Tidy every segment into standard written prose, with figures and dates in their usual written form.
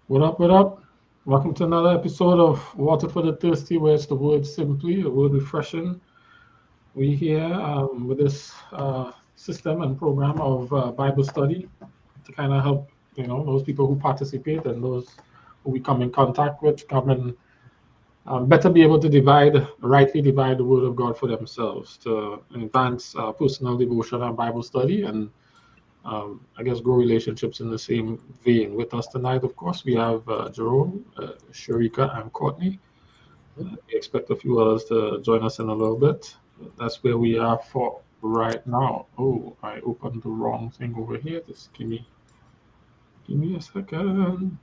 What up? What up? Welcome to another episode of Water for the Thirsty, where it's the word simply, the word refreshing. We here with this system and program of Bible study to kind of help those people who participate and those who we come in contact with come and better be able to rightly divide the word of God for themselves to advance personal devotion and Bible study and I guess grow relationships in the same vein. With us tonight, of course, we have Jerome, Sharika, and Courtney. We expect a few others to join us in a little bit. That's where we are for right now. Oh, I opened the wrong thing over here. Just give me a second.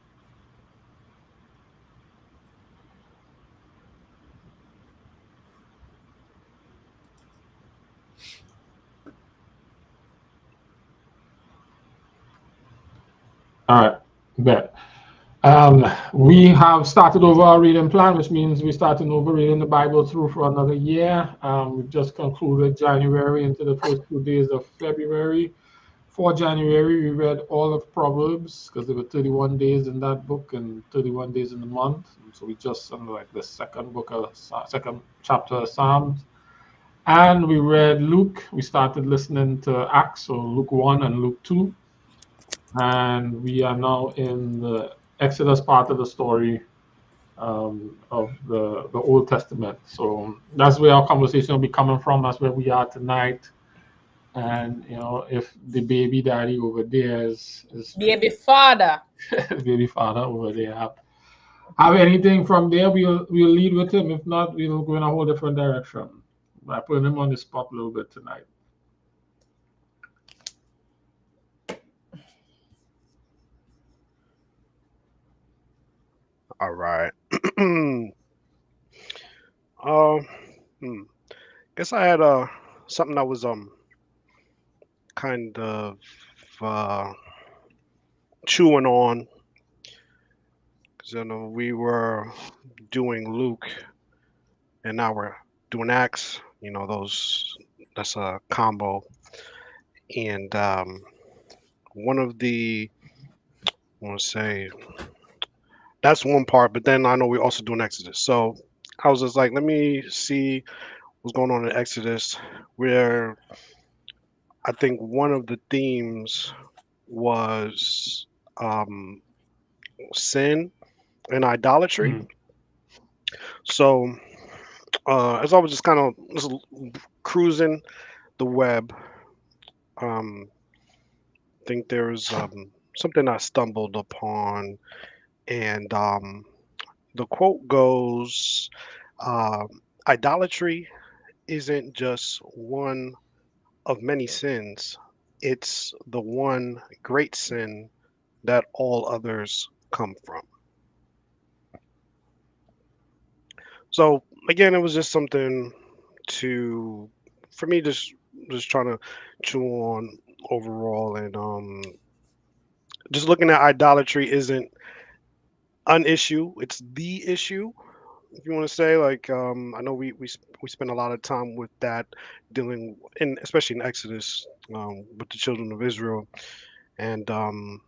All right, bet. We have started over our reading plan, which means we're starting over reading the Bible through for another year. We've just concluded January into the first 2 days of February. For January, we read all of Proverbs because there were 31 days in that book and 31 days in the month. So we just like the second chapter of Psalms. And we read Luke. We started listening to Acts, so Luke 1 and Luke 2. And we are now in the Exodus part of the story of the Old Testament. So that's where our conversation will be coming from. That's where we are tonight. And if the baby daddy over there is Baby father. baby father over there have anything from there, we'll lead with him. If not, we'll go in a whole different direction by putting him on the spot a little bit tonight. All right. Um, hmm. Guess I had something that was kind of uh chewing on because we were doing Luke and now we're doing Acts. Those that's a combo. And one of the I want to say that's one part, but then I know we're also doing Exodus. So I was just like, let me see what's going on in Exodus, where I think one of the themes was um, sin and idolatry. Mm, So as I was just kind of just cruising the web, I think there was something I stumbled upon, and the quote goes, uh, "Idolatry isn't just one of many sins; it's the one great sin that all others come from." So again, it was just something to for me just trying to chew on overall, and just looking at idolatry isn't an issue, it's the issue, if you want to say. Like I know we spend a lot of time with that, dealing in especially in Exodus, with the children of Israel. And I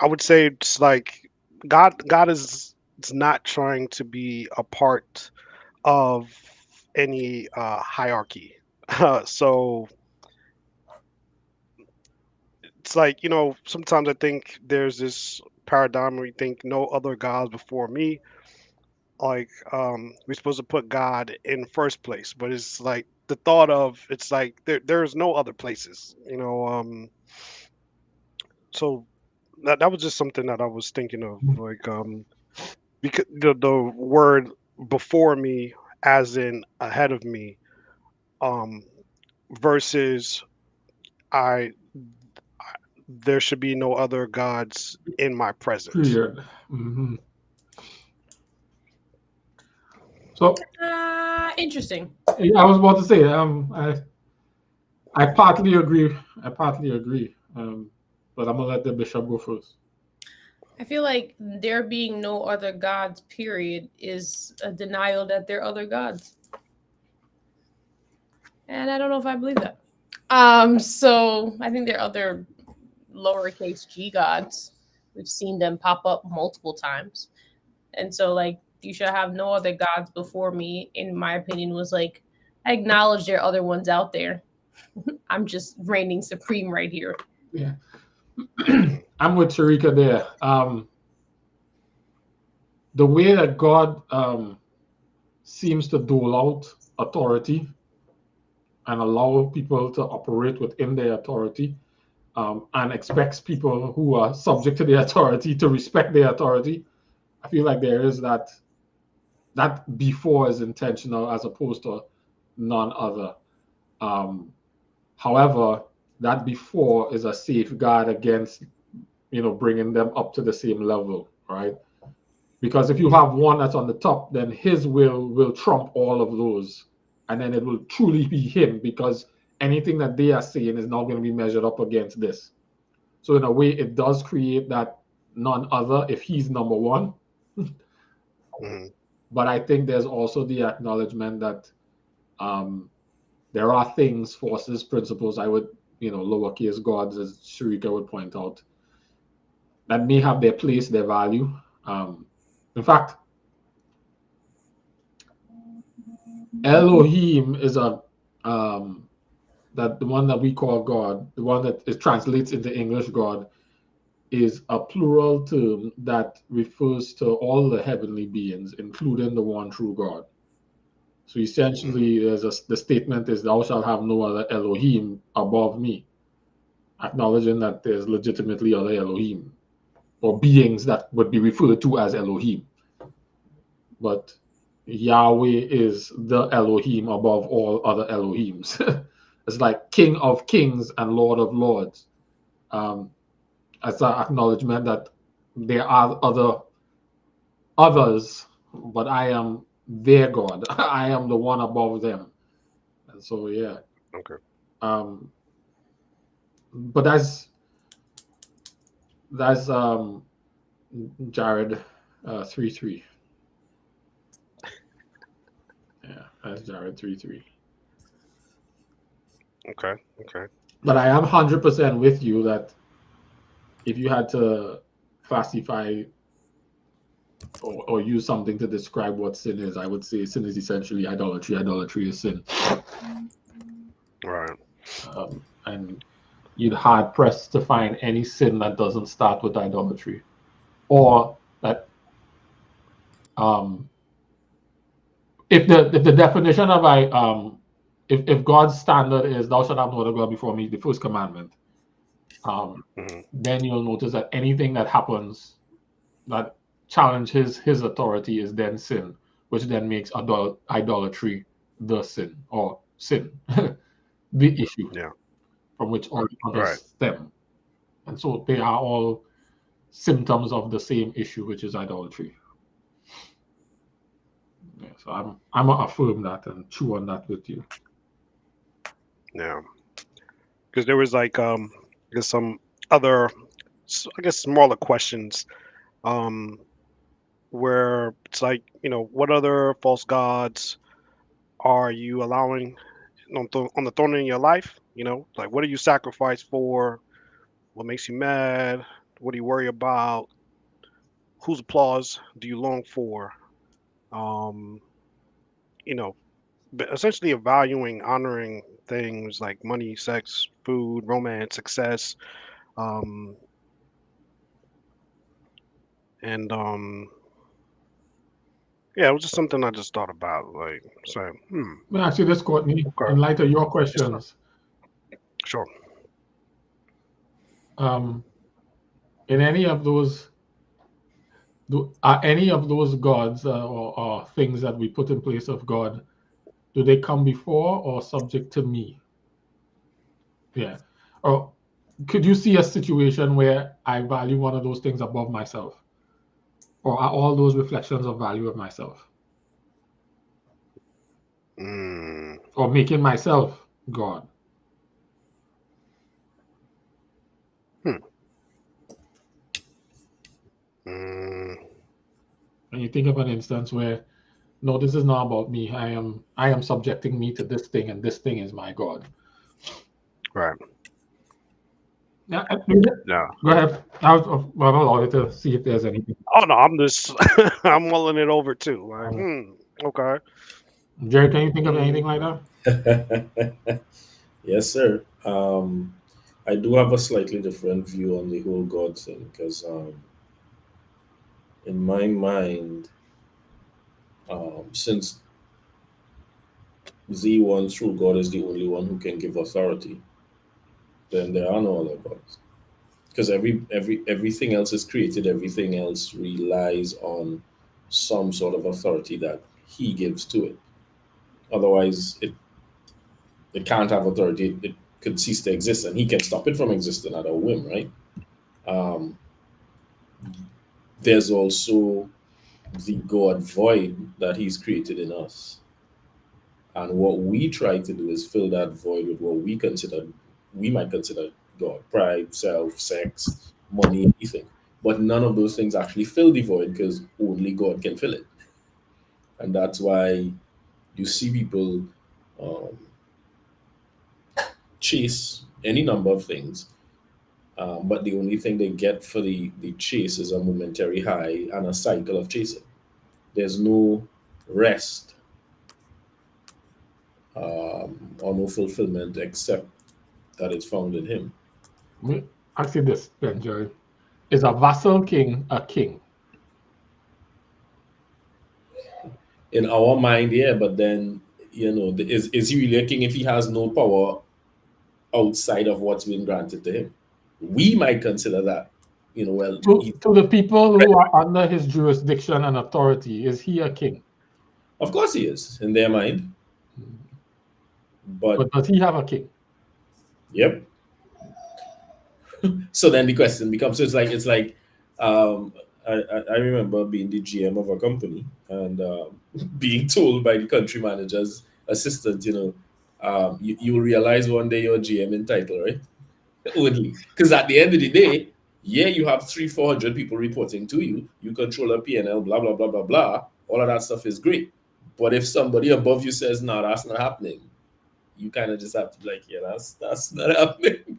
would say it's like God is it's not trying to be a part of any hierarchy. So it's like, sometimes I think there's this paradigm where we think no other gods before me. Like, we're supposed to put God in first place, but it's like the thought of it's like there's no other places. So that was just something that I was thinking of, mm, like, because the word before me, as in ahead of me, um, versus I there should be no other gods in my presence. period. Hmm. So Interesting. yeah, I was about to say, I partly agree. I partly agree. But I'm gonna let the bishop go first. I feel like there being no other gods, period, is a denial that there are other gods. And I don't know if I believe that. So I think there are other lowercase g gods. We've seen them pop up multiple times. And so, like, you shall have no other gods before me, in my opinion, was like, I acknowledge there are other ones out there. I'm just reigning supreme right here. Yeah. I'm with Sharika there. The way that God seems to dole out authority and allow people to operate within their authority, and expects people who are subject to the authority to respect the authority, I feel like there is that before is intentional as opposed to none other. However, that before is a safeguard against, bringing them up to the same level, right? Because if you have one that's on the top, then his will trump all of those, and then it will truly be him, because anything that they are saying is not going to be measured up against this. So in a way, it does create that none other if he's number one. But I think there's also the acknowledgement that there are things, forces, principles, I would, lowercase gods, as Sharika would point out, that may have their place, their value. In fact, Elohim is that the one that we call God, the one that is translates into English God, is a plural term that refers to all the heavenly beings, including the one true God. So essentially, the statement is, "Thou shalt have no other Elohim above me," acknowledging that there's legitimately other Elohim or beings that would be referred to as Elohim. But Yahweh is the Elohim above all other Elohims. It's like King of Kings and Lord of Lords. As an acknowledgement that there are others, but I am their God. I am the one above them. And so, yeah. Okay. But that's Jared 3:3. Yeah, that's Jared 3:3. Okay. But I am 100% with you that if you had to classify or use something to describe what sin is, I would say sin is essentially idolatry. Idolatry is sin. Right. And you'd hard pressed to find any sin that doesn't start with idolatry, or that if the definition of if God's standard is "Thou shalt have no other God before me," the first commandment, then you'll notice that anything that happens that challenges his authority is then sin, which then makes idolatry the sin, or sin, the issue, from which all others stem. And so they are all symptoms of the same issue, which is idolatry. Yeah, so I'm gonna affirm that and chew on that with you. Yeah, because there was like there's some other, I guess, smaller questions, where it's like, what other false gods are you allowing on the throne in your life? Like, what do you sacrifice for? What makes you mad? What do you worry about? Whose applause do you long for? You know, but essentially valuing, honoring things like money, sex, food, romance, success, um, and yeah, it was just something I just thought about, like saying, Let me ask you this, Courtney, okay. in light of your Yes, questions. sure. In any of those, are any of those gods or things that we put in place of God, do they come before or subject to me? Yeah. Or could you see a situation where I value one of those things above myself? Or are all those reflections of value of myself? Or making myself God? And you think of an instance where, no, this is not about me. I am subjecting me to this thing, and this thing is my God. Right. Yeah, Yeah. go ahead. I'll allow you to see if there's anything. Oh no, I'm just I'm mulling it over too. Like, okay. Jerry, can you think of Mm, anything like that? Yes, sir. I do have a slightly different view on the whole God thing because, in my mind, since the one true God is the only one who can give authority, then there are no other gods. Because everything else is created, everything else relies on some sort of authority that He gives to it. Otherwise, it can't have authority. It could cease to exist, and He can stop it from existing at a whim, right? Um, there's also the God void that He's created in us. And what we try to do is fill that void with what we might consider God: pride, self, sex, money, anything. But none of those things actually fill the void because only God can fill it. And that's why you see people um, chase any number of things, but the only thing they get for the chase is a momentary high and a cycle of chasing. There's no rest or no fulfillment except that it's found in Him. Ask you this, then, Jerry. Is a vassal king a king? In our mind, yeah, but then is he really a king if he has no power outside of what's been granted to him? We might consider that, well, To the people who are under his jurisdiction and authority, is he a king? of course he is in their mind, but But does he have a king? yep. So then the question becomes, so it's like um I remember being the GM of a company and being told by the country manager's assistant, you will realize one day you're GM in title, right? Only because at the end of the day, yeah, you have 300-400 people reporting to you. You control a P&L, blah blah blah blah blah. All of that stuff is great, but if somebody above you says no, that's not happening, you kind of just have to be like, yeah, that's not happening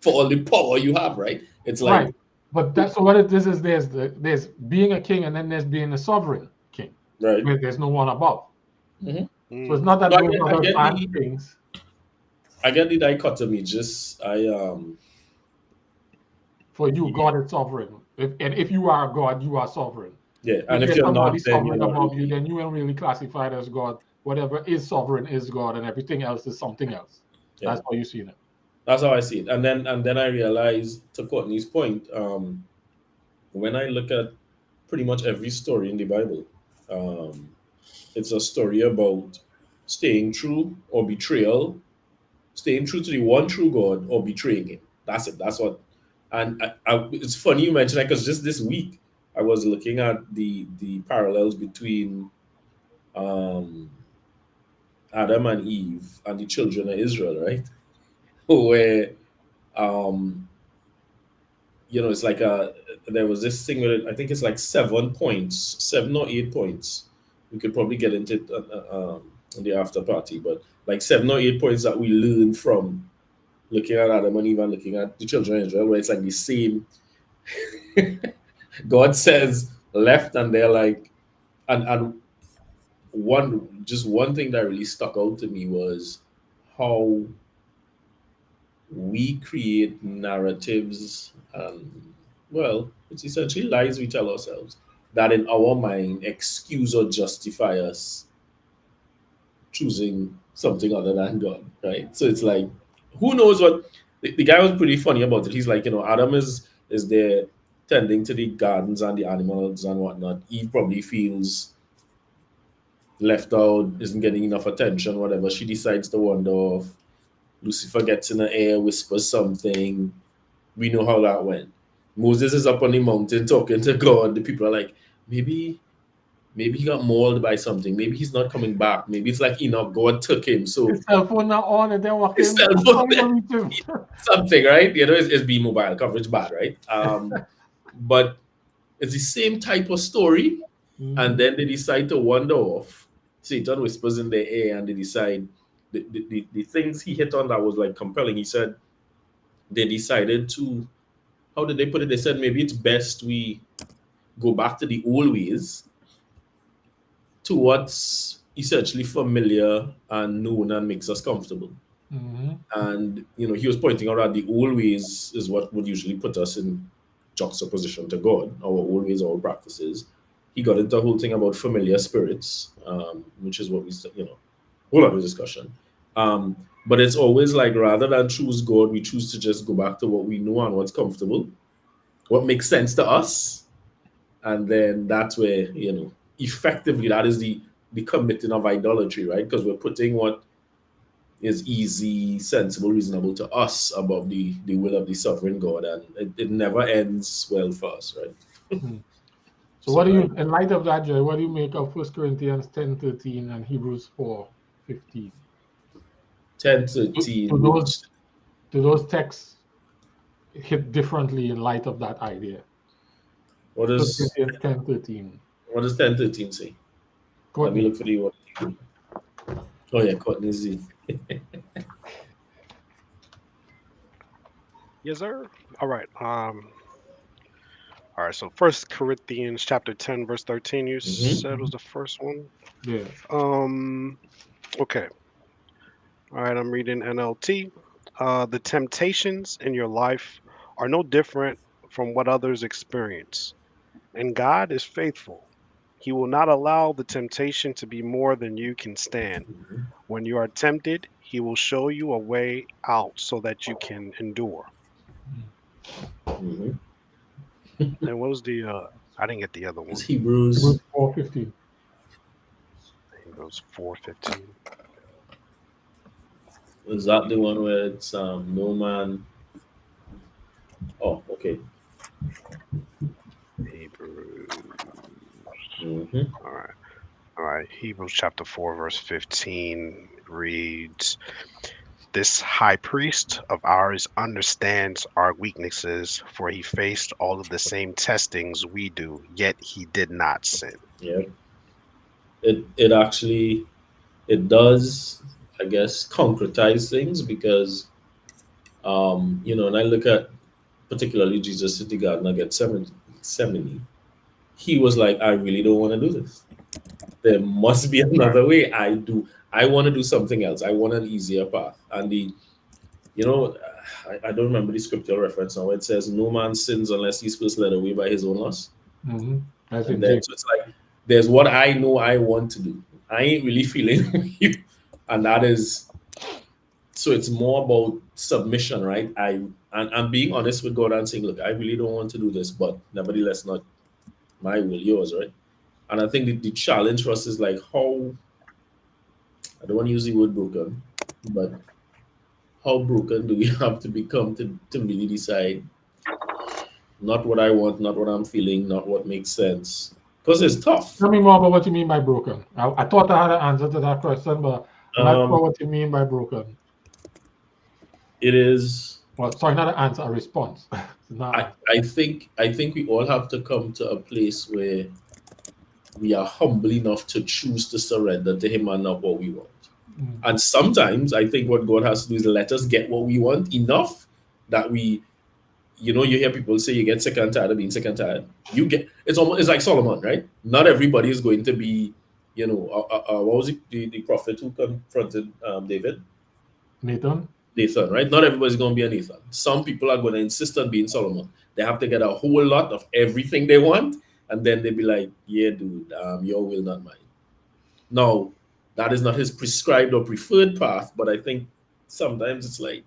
for all the power you have, right? It's like, Right. But that's so what it is there's being a king and then there's being a sovereign king, right. where there's no one above. Mhm. So it's not that So those I others get aren't kings. the dichotomy. Just For you, God is sovereign. If you are God, you are sovereign. yeah, If and if there's you're somebody not, then you're sovereign not above you, really. then you ain't really classified as God. Whatever is sovereign is God, and everything else is something else. Yeah, That's how you see it. that's how I see it. And then I realized, to Courtney's point, when I look at pretty much every story in the Bible, um, it's a story about staying true or betrayal, staying true to the one true God or betraying Him. That's it. That's what. And it's funny you mentioned that because just this week I was looking at the parallels between um, Adam and Eve and the children of Israel, right? Where um, it's like there was this thing where I think it's like 7 points, 7 or 8 points. We could probably get into it in the after party, but like 7 or 8 points that we learned from looking at Adam and Eve and looking at the children of Israel, where it's like the same. God says left, and they're like, and one thing that really stuck out to me was how we create narratives, well, it's essentially lies we tell ourselves that in our mind excuse or justify us choosing something other than God, right? So it's like, who knows what the guy was pretty funny about it. He's like, Adam is there tending to the gardens and the animals and whatnot. Eve probably feels left out, isn't getting enough attention, whatever. She decides to wander off. Lucifer gets in the air, whispers something. We know how that went. Moses is up on the mountain talking to God. The people are like, maybe he got mauled by something. Maybe he's not coming back. Maybe it's like Enoch, God took him. So His cell phone not on, and they're his walking. cell I'm phone, sorry, to reach him. something, right? It's B mobile coverage bad, right? But it's the same type of story. And then they decide to wander off. Satan whispers in their ear, and they decide the things he hit on that was like compelling. He said, they decided to, how did they put it? They said maybe it's best we go back to the old ways, to what's essentially familiar and known and makes us comfortable. Mm-hmm. And he was pointing out that the old ways is what would usually put us in juxtaposition to God, our old ways, our practices. He got into a whole thing about familiar spirits, which is what whole other discussion. But it's always like, rather than choose God, we choose to just go back to what we know and what's comfortable, what makes sense to us. And then that's where, effectively that is the committing of idolatry, right? Because we're putting what is easy, sensible, reasonable to us above the will of the sovereign God, and it never ends well for us, right? Mm-hmm. So what do you, in light of that, Joy, what do you make of 1 Corinthians 10:13 and Hebrews 4:15? 10:13. Do those texts hit differently in light of that idea? What 1 does Corinthians 10:13. 10:13 say? Let me Courtney. look for the word. Oh yeah, Courtney Z. Yes, sir. All right. All right. So First Corinthians chapter 10, verse 13. You said was the first one. Yeah. Okay. All right. I'm reading NLT. The temptations in your life are no different from what others experience, and God is faithful. He will not allow the temptation to be more than you can stand. When you are tempted, He will show you a way out so that you can endure. Mm-hmm. And what was the? I didn't get the other It's one. Hebrews. 4:15. Hebrews 4:15. Is that the one where it's no man? Oh, okay. Hebrews. Mm-hmm. All right. All right. Hebrews chapter 4, verse 15 reads, "This high priest of ours understands our weaknesses, for he faced all of the same testings we do, yet he did not sin." Yeah. It actually, it does, I guess, concretize things, because when I look at particularly Jesus in the Garden of Gethsemane, he was like, I really don't want to do this. There must be another way. I want to do something else. I want an easier path. And I don't remember the scriptural reference now. It says, no man sins unless he's first led away by his own lust. Mm-hmm. That's And in then James. so it's like, there's what I know I want to do. I ain't really feeling you. And that is, so it's more about submission, right? I'm being honest with God and saying, look, I really don't want to do this, but nevertheless, not my will, yours, right? And I think the challenge for us is like, how, I don't want to use the word broken, but how broken do we have to become to really decide not what I want, not what I'm feeling, not what makes sense? Because it's tough. Tell me more about what you mean by broken. I thought I had an answer to that question, but I'm not sure what you mean by broken. It is. Well, sorry, not an answer, a response. I think we all have to come to a place where we are humble enough to choose to surrender to Him and not what we want. Mm. And sometimes I think what God has to do is let us get what we want enough that we, you hear people say you get sick and tired of being sick and tired. It's like Solomon, right? Not everybody is going to be, what was it, the prophet who confronted David? Nathan? Nathan, right? Not everybody's going to be a Nathan. Some people are going to insist on being Solomon. They have to get a whole lot of everything they want, and then they be like, yeah, dude, your will, not mine. Now, that is not his prescribed or preferred path, but I think sometimes it's like,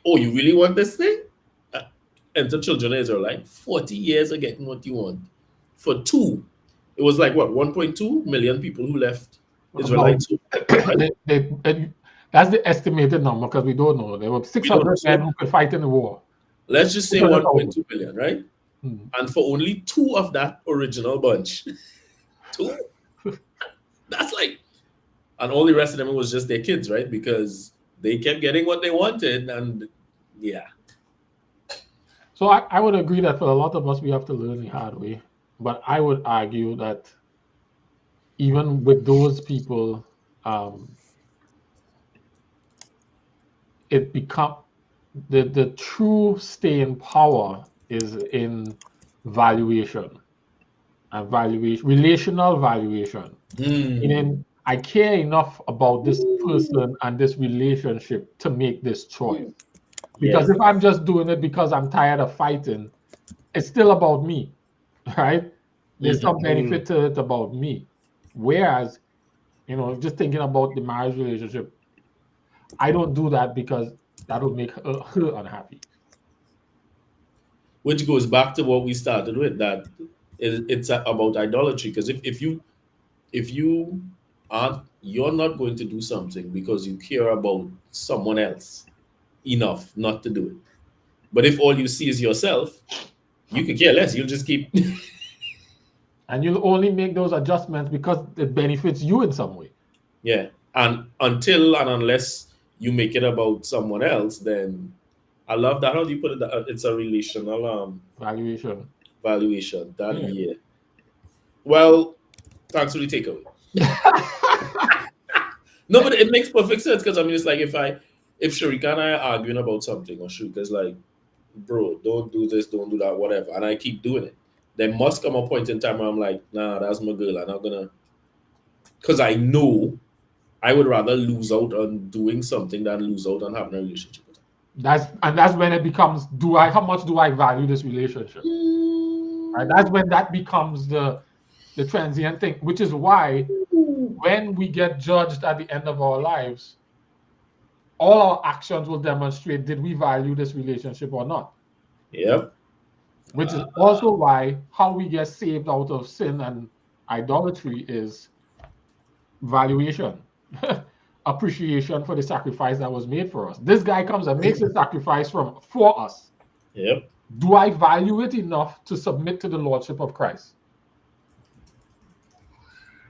oh, you really want this thing? Enter children of Israel, like 40 years of getting what you want. For two, it was like what, 1.2 million people who left Israelites. That's the estimated number, because we don't know. There were 600 men who could fight in the war. Let's just say 1.2 million, right? Hmm. And for only two of that original bunch, two, that's like, and all the rest of them was just their kids, right? Because they kept getting what they wanted, and yeah. So I would agree that for a lot of us, we have to learn the hard way. But I would argue that even with those people, the true staying power is in valuation and valuation, relational valuation. Meaning, I care enough about this person and this relationship to make this choice. Because Yes. if I'm just doing it because I'm tired of fighting, it's still about me, right? There's some benefit to it about me. Whereas, just thinking about the marriage relationship, I don't do that because that will make her unhappy. Which goes back to what we started with, that it's about idolatry. Because if you aren't, you're not going to do something because you care about someone else enough not to do it. But if all you see is yourself, you could care less. You'll just keep. And you'll only make those adjustments because it benefits you in some way. Yeah. And until and unless you make it about someone else, then I love that. How do you put it? It's a relational Valuation. valuation. That Yeah. yeah. Well, thanks for the takeaway. No, but it makes perfect sense, because I mean, it's like if Sharika and I are arguing about something, or Sharika's like, bro, don't do this, don't do that, whatever, and I keep doing it, there must come a point in time where I'm like, nah, that's my girl. I'm not gonna, because I know I would rather lose out on doing something than lose out on having a relationship with her. That's when it becomes, how much do I value this relationship? Right? That's when that becomes the transient thing, which is why when we get judged at the end of our lives, all our actions will demonstrate, did we value this relationship or not? Yep. Which is also why how we get saved out of sin and idolatry is valuation. Appreciation for the sacrifice that was made for us. This guy comes and makes a sacrifice for us. Yep. Do I value it enough to submit to the lordship of Christ?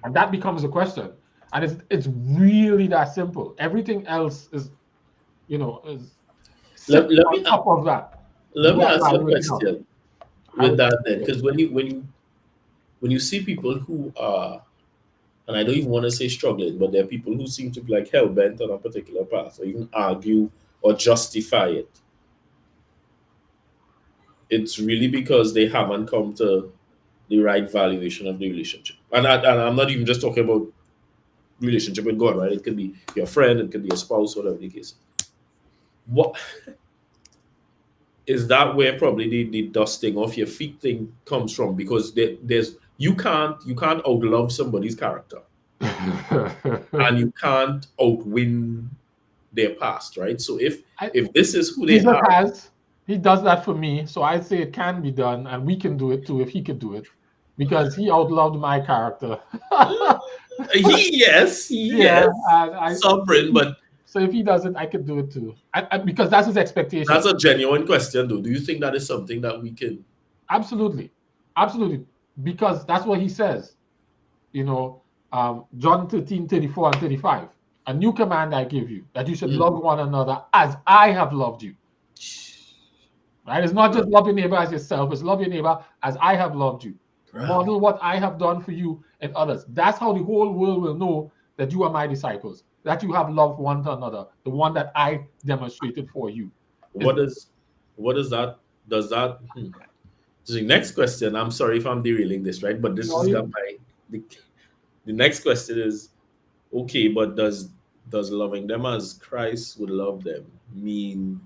And that becomes a question. And it's really that simple. Everything else is, is Let on me top of that. let Do me I ask you a value it enough? question with that then, because when you see people who are, and I don't even want to say struggling, but there are people who seem to be like hell bent on a particular path, or even argue or justify it. It's really because they haven't come to the right valuation of the relationship. And I'm not even just talking about relationship with God, right? It could be your friend, it could be a spouse, whatever the case. What is that where probably the dusting off your feet thing comes from? Because there's you can't outlove somebody's character, and you can't outwin their past, right? So if this is who they Jesus are, he does that for me, so I'd say it can be done, and we can do it too if he could do it, because he outloved my character. yes, sovereign, but so if he does it, I could do it too, because that's his expectation. that's a genuine question, though. Do you think that is something that we can? Absolutely, because that's what he says. John 13:34-35. A new command I give you, that you should love one another as I have loved you. Right? It's not just love your neighbor as yourself, it's love your neighbor as I have loved you. Model what I have done for you and others. That's how the whole world will know that you are my disciples, that you have loved one to another, the one that I demonstrated for you. What is that? Does that? So the next question, I'm sorry if I'm derailing this, right? But this has got the next question is, okay, but does loving them as Christ would love them mean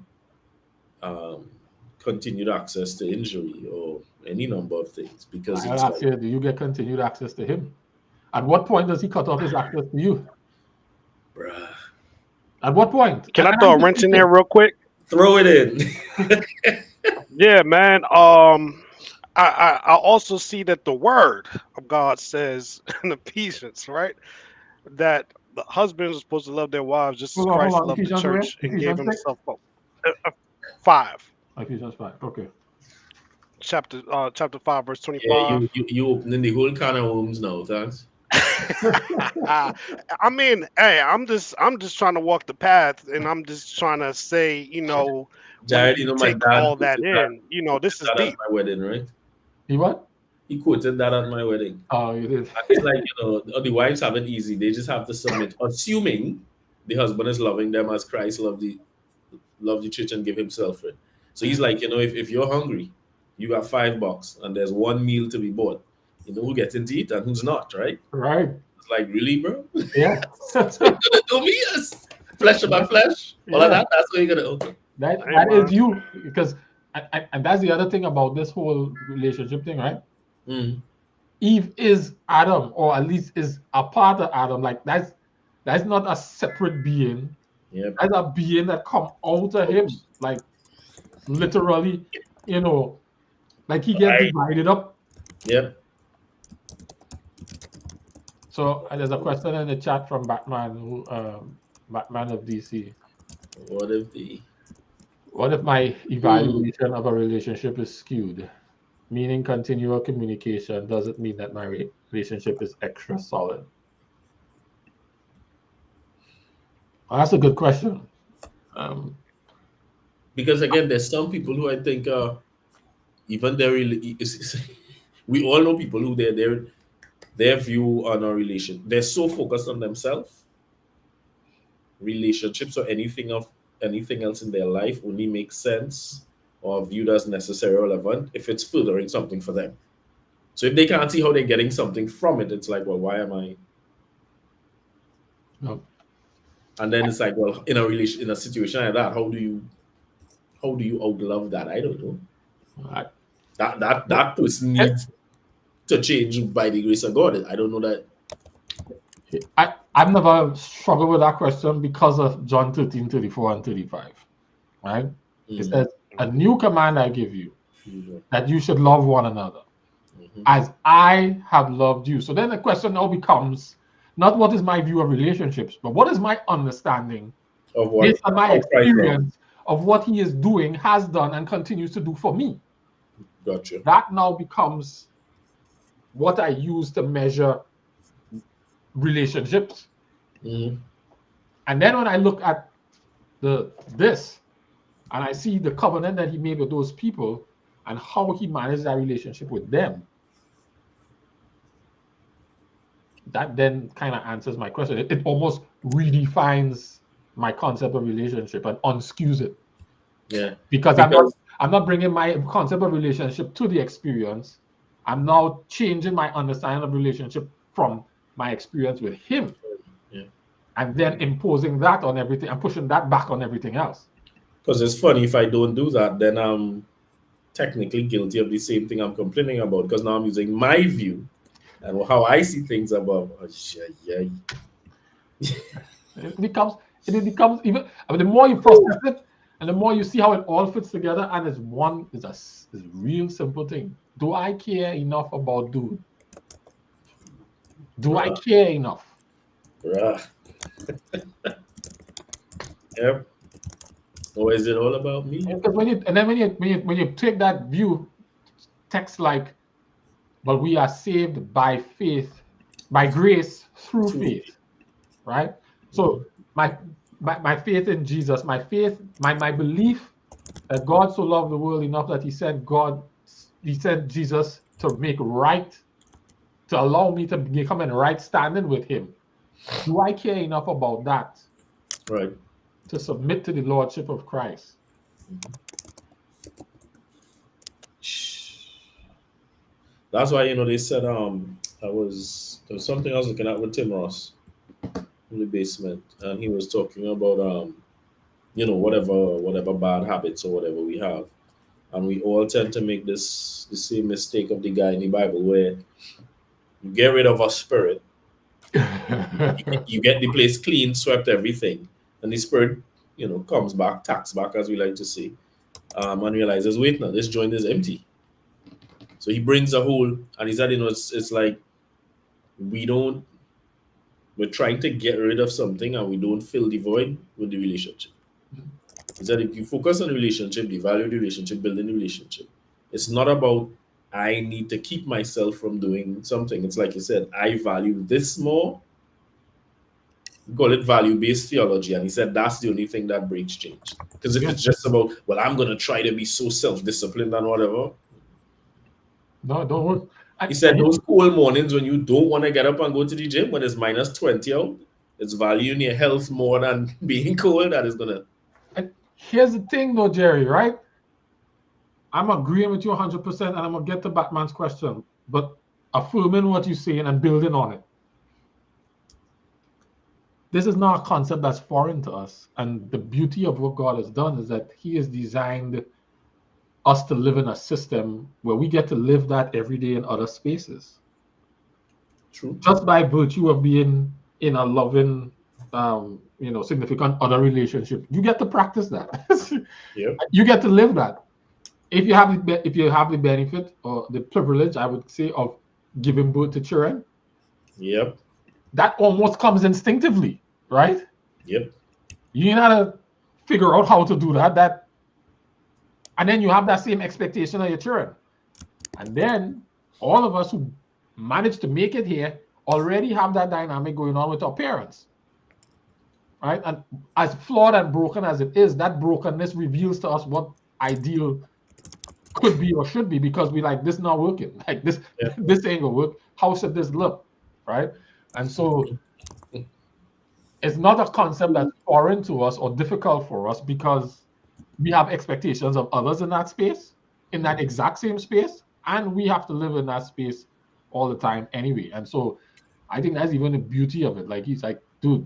continued access to injury or any number of things? Because I'll ask you, do you get continued access to him? At what point does he cut off his access to you? Bruh. At what point? Can I throw a wrench in there real quick? Throw it in. Yeah, man. I also see that the word of God says in Ephesians, right, that the husbands are supposed to love their wives just as Christ loved the church and gave himself up. 5. Ephesians 5. Okay. Chapter 5, verse 25. Yeah, you opening the whole can of worms now, thanks. I mean, hey, I'm just trying to walk the path, and I'm just trying to say, Jared, when you my take dad all that in, this is deep. At my wedding, right? He what? He quoted that at my wedding. Oh, you did. It's like, the wives have it easy. They just have to submit, assuming the husband is loving them as Christ loved love the church and give himself for it. So he's like, if you're hungry, you got $5 and there's one meal to be bought. You know who gets to eat and who's not, right? Right. It's like, really, bro? Yeah. That's what you're gonna do me? Yes. Flesh of my flesh. All of that. That's what you're gonna. Okay. That is you, because and that's the other thing about this whole relationship thing, right? Mm. Eve is Adam, or at least is a part of Adam. Like that's not a separate being. Yeah. That's a being that come out of him, like literally, like he gets divided up. Yep. So there's a question in the chat from Batman, Batman of DC. What if my evaluation of a relationship is skewed? Meaning continual communication doesn't mean that my relationship is extra solid. Well, that's a good question. Because again, there's some people who I think even we all know people who their view on a relation, they're so focused on themselves. Relationships or anything else in their life only makes sense or viewed as necessary or relevant if it's furthering something for them. So if they can't see how they're getting something from it, it's like, well, why am I? No. And then it's like, well, in a situation like that, how do you outlove that? I don't know. That person needs to change by the grace of God. I don't know that. I've never struggled with that question because of John 13, 34 and 35. Right? It says, a new command I give you, that you should love one another as I have loved you. So then the question now becomes not what is my view of relationships, but what is my understanding of what, based on my experience of what he is doing, has done, and continues to do for me. Gotcha. That now becomes what I use to measure relationships. And then when I look at this and I see the covenant that he made with those people and how he managed that relationship with them, that then kind of answers my question. It almost redefines my concept of relationship and unskews it. Yeah. Because I'm not bringing my concept of relationship to the experience. I'm now changing my understanding of relationship from my experience with him. Yeah. And then imposing that on everything and pushing that back on everything else. Because it's funny, if I don't do that, then I'm technically guilty of the same thing I'm complaining about, because now I'm using my view and how I see things above. It becomes even, the more you process it and the more you see how it all fits together, and it's a real simple thing. Do I care enough about dude? Do I care enough? Yep. Or is it all about me? Because when you take that view, text like, but we are saved by faith, by grace through faith, right? So my faith in Jesus, my belief that God so loved the world enough that he sent Jesus to make right, to allow me to become in right standing with him. Do I care enough about that? Right. To submit to the lordship of Christ. That's why, they said there was something I was looking at with Tim Ross in the basement, and he was talking about whatever bad habits or whatever we have, and we all tend to make the same mistake of the guy in the Bible, where you get rid of a spirit, you get the place clean, swept everything, and the spirit comes back, tacks back, as we like to say, and realizes, wait, now this joint is empty. So he brings a whole, and he said, it's like we're trying to get rid of something and we don't fill the void with the relationship. He said, if you focus on the relationship, the value of the relationship, building the relationship, it's not about I need to keep myself from doing something. It's like you said, I value this more. We call it value-based theology. And he said that's the only thing that brings change. Because if it's just about, well, I'm going to try to be so self-disciplined and whatever. No, don't work. He said those cold mornings when you don't want to get up and go to the gym, when it's minus 20 out, it's valuing your health more than being cold. That is going to... Here's the thing, though, Jerry. Right? I'm agreeing with you 100%, and I'm gonna get to Batman's question, but affirming what you're saying and building on it. This is not a concept that's foreign to us, and the beauty of what God has done is that He has designed us to live in a system where we get to live that every day in other spaces. True. Just by virtue of being in a loving, significant other relationship, you get to practice that. Yep. You get to live that. If you have the benefit or the privilege, I would say, of giving birth to children, Yep. that almost comes instinctively, right? Yep. You need to figure out how to do that, and then you have that same expectation of your children. And then all of us who manage to make it here already have that dynamic going on with our parents, right? And as flawed and broken as it is, that brokenness reveals to us what ideal could be or should be, because we like, this not working. Like this, Yep. this ain't gonna work. How should this look, right? And so it's not a concept that's foreign to us or difficult for us, because we have expectations of others in that space, in that exact same space, and we have to live in that space all the time anyway. And so I think that's even the beauty of it. Like, he's like, dude,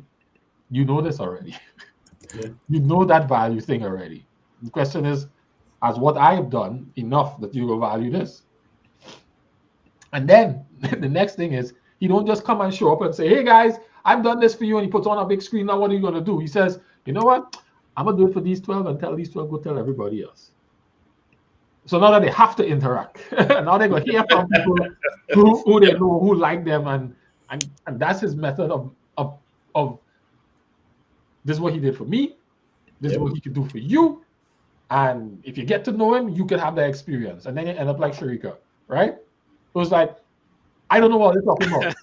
you know this already. Yeah. You know that value thing already. The question is, has what I've done enough that you will value this? And then the next thing is, he don't just come and show up and say, hey guys, I've done this for you, and he puts on a big screen. Now what are you going to do? He says, you know what? I'm going to do it for these 12 and tell these 12, go tell everybody else. So now that they have to interact, now they're going to hear from people who they know, who like them, and that's his method of this is what he did for me, this is what he could do for you, and if you get to know him, you can have that experience, and then you end up like Sharika, right? It was like, I don't know what they're talking about.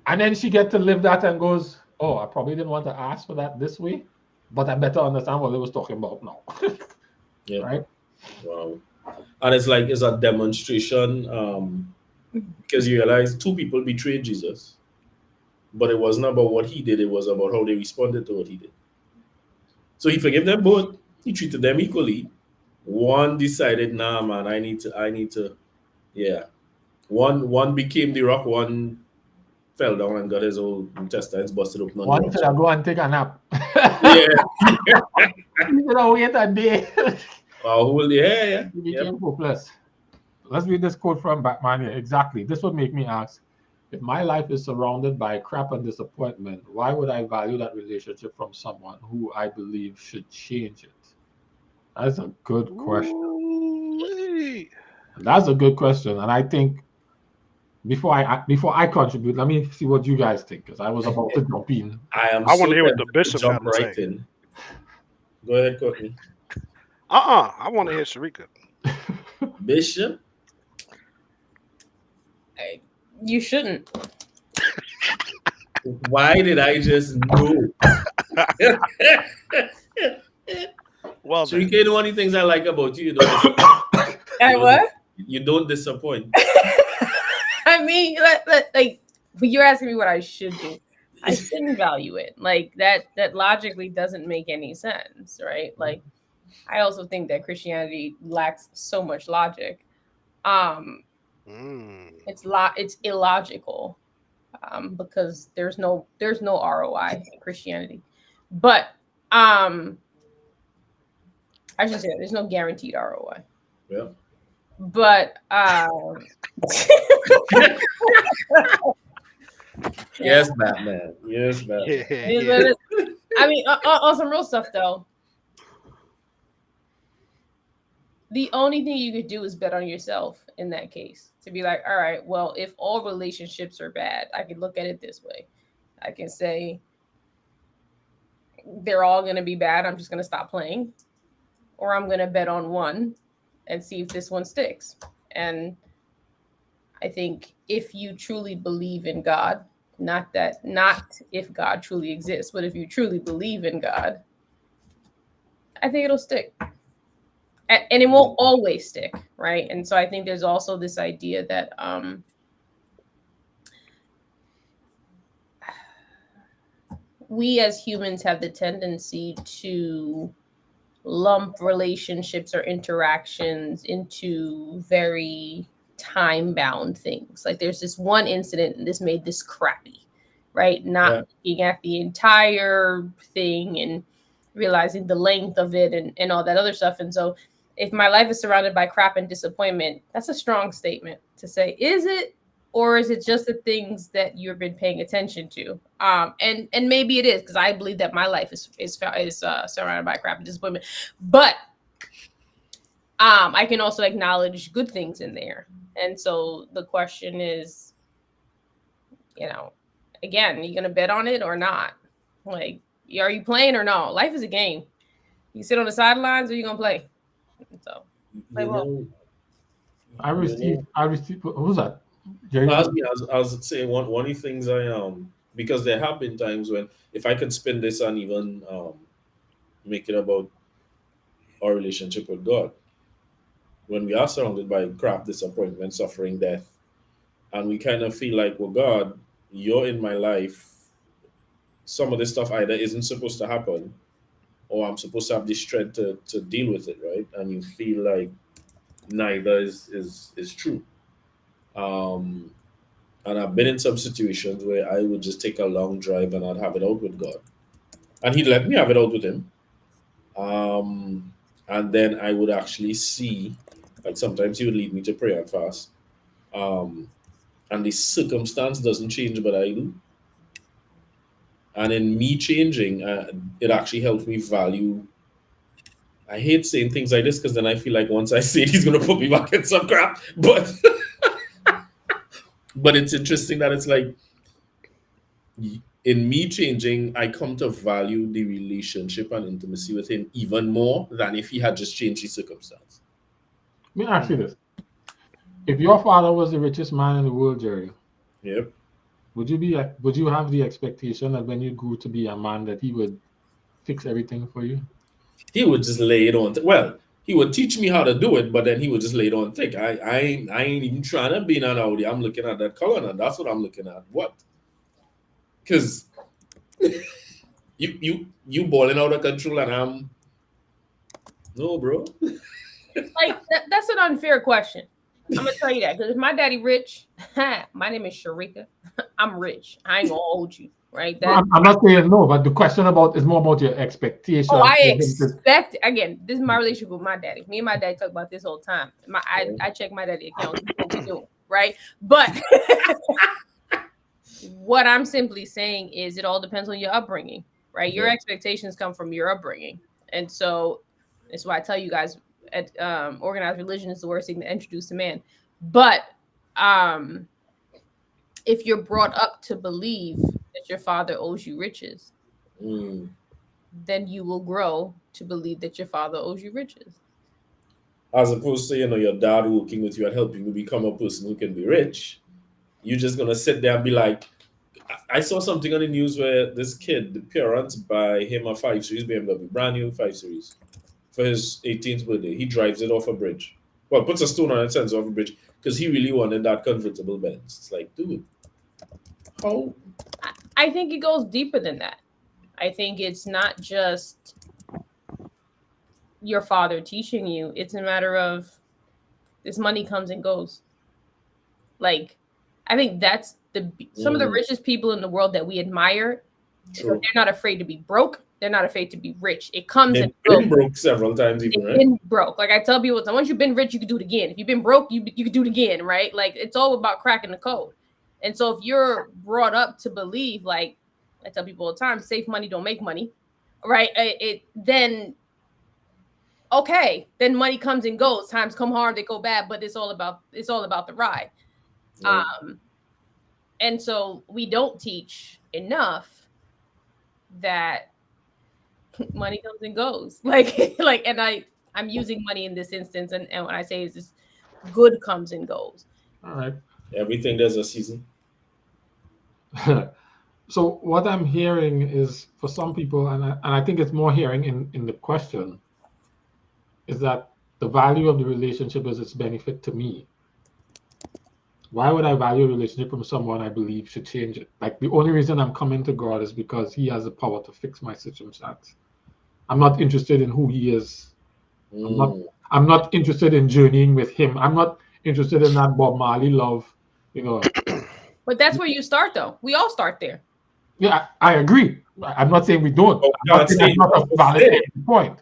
And then she gets to live that and goes, oh, I probably didn't want to ask for that this way, but I better understand what they was talking about now. Yeah. Right? Wow. And it's like, it's a demonstration, because you realize two people betrayed Jesus, but it wasn't about what he did, it was about how they responded to what he did. So he forgave them both. He treated them equally. One decided, nah, man, I need to, yeah. One became the rock, one fell down and got his old intestines busted open on the One rock. should I go and take a nap? Yeah. You should have wait a day. Yeah. He became hopeless. Let's read this quote from Batman here. Exactly. This would make me ask, if my life is surrounded by crap and disappointment, why would I value that relationship from someone who I believe should change it? That's a good question. Ooh-wee. That's a good question. And I think before I contribute, let me see what you guys think, because I was about to jump in. I want to hear what the bishop jump got to right say. in. Go ahead, Courtney. I want to hear Sharika. Bishop? You shouldn't. Why did I just know? Well, Sharika, you know one of the things I like about you? You don't disappoint. What? You don't disappoint. I mean, like, you're asking me what I should do. I shouldn't value it. Like, that logically doesn't make any sense, right? Like, I also think that Christianity lacks so much logic. It's illogical, because there's no ROI in Christianity. But I should say that there's no guaranteed ROI. Yeah. But Yes, Batman. Yes, Batman. Yeah. I mean, on some real stuff though, the only thing you could do is bet on yourself in that case. To be like, all right, well, if all relationships are bad, I can look at it this way. I can say they're all going to be bad. I'm just going to stop playing. Or I'm going to bet on one and see if this one sticks. And I think if you truly believe in God, not if God truly exists, but if you truly believe in God, I think it'll stick. And it won't always stick, right? And so I think there's also this idea that we as humans have the tendency to lump relationships or interactions into very time-bound things. Like there's this one incident and this made this crappy, right? Not looking at the entire thing and realizing the length of it and all that other stuff. And so if my life is surrounded by crap and disappointment, that's a strong statement to say. Is it? Or is it just the things that you've been paying attention to? And maybe it is, because I believe that my life is surrounded by crap and disappointment. But I can also acknowledge good things in there. And so the question is, you know, again, are you gonna bet on it or not? Like, are you playing or no? Life is a game. You sit on the sidelines or you gonna play? So play well. I received. What was that? I was saying one of the things because there have been times when if I could spin this and even make it about our relationship with God, when we are surrounded by crap, disappointment, suffering, death, and we kind of feel like, well, God, you're in my life. Some of this stuff either isn't supposed to happen, or I'm supposed to have the strength to deal with it, right? And you feel like neither is true. And I've been in some situations where I would just take a long drive and I'd have it out with God. And he'd let me have it out with him. And then I would actually see, like sometimes he would lead me to pray and fast. And the circumstance doesn't change, but I do. And in me changing, it actually helps me value. I hate saying things like this because then I feel like once I say it, he's going to put me back in some crap. But but it's interesting that it's like, in me changing, I come to value the relationship and intimacy with him even more than if he had just changed the circumstance. Let me ask you this. If your father was the richest man in the world, Jerry, Yep. would you have the expectation that when you grew to be a man that he would fix everything for you? He would just lay it on. Well, he would teach me how to do it, but then he would just lay it on thick. I ain't even trying to be an Audi. I'm looking at that color, and that's what I'm looking at. What? Because you balling out of control, and I'm no, bro. Like that's an unfair question. I'm gonna tell you that because if my daddy rich, my name is Sharika. I'm rich. I ain't gonna hold you, right? I'm not saying no, but the question is more about your expectation. Oh, I expect again. This is my relationship with my daddy. Me and my daddy talk about this all the time. I check my daddy account. What we doing, right? But what I'm simply saying is, it all depends on your upbringing, right? Your expectations come from your upbringing, and so that's why I tell you guys, organized religion is the worst thing to introduce to man. But if you're brought up to believe that your father owes you riches, then you will grow to believe that your father owes you riches. As opposed to, your dad working with you and helping you become a person who can be rich. You're just going to sit there and be like, I saw something on the news where this kid, the parents buy him a 5 Series BMW, brand new 5 Series. For his 18th birthday. He drives it off a bridge. Well, puts a stone on it, sends it off a bridge because he really wanted that convertible Benz. It's like, dude, how? I think it goes deeper than that. I think it's not just your father teaching you. It's a matter of this money comes and goes. Like, I think that's some of the richest people in the world that we admire. They're not afraid to be broke. They're not afraid to be rich. It comes and goes. Been broke several times, even, right? Been broke. Like I tell people, once you've been rich, you can do it again. If you've been broke, you can do it again, right? Like it's all about cracking the code. And so if you're brought up to believe, like I tell people all the time, save money, don't make money, right? Then money comes and goes. Times come hard, they go bad, but it's all about the ride. Yeah. And so we don't teach enough that money comes and goes. And I'm using money in this instance, and when I say is this good comes and goes. All right. Everything there's a season. So what I'm hearing is for some people, and I think it's more hearing in the question, is that the value of the relationship is its benefit to me. Why would I value a relationship from someone I believe should change it? Like the only reason I'm coming to God is because He has the power to fix my circumstance. I'm not interested in who He is. I'm not interested in journeying with Him. I'm not interested in that Bob Marley love, you know. But that's where you start, though. We all start there. Yeah, I agree. I'm not saying we don't. Oh, I'm not saying that's not a valid point.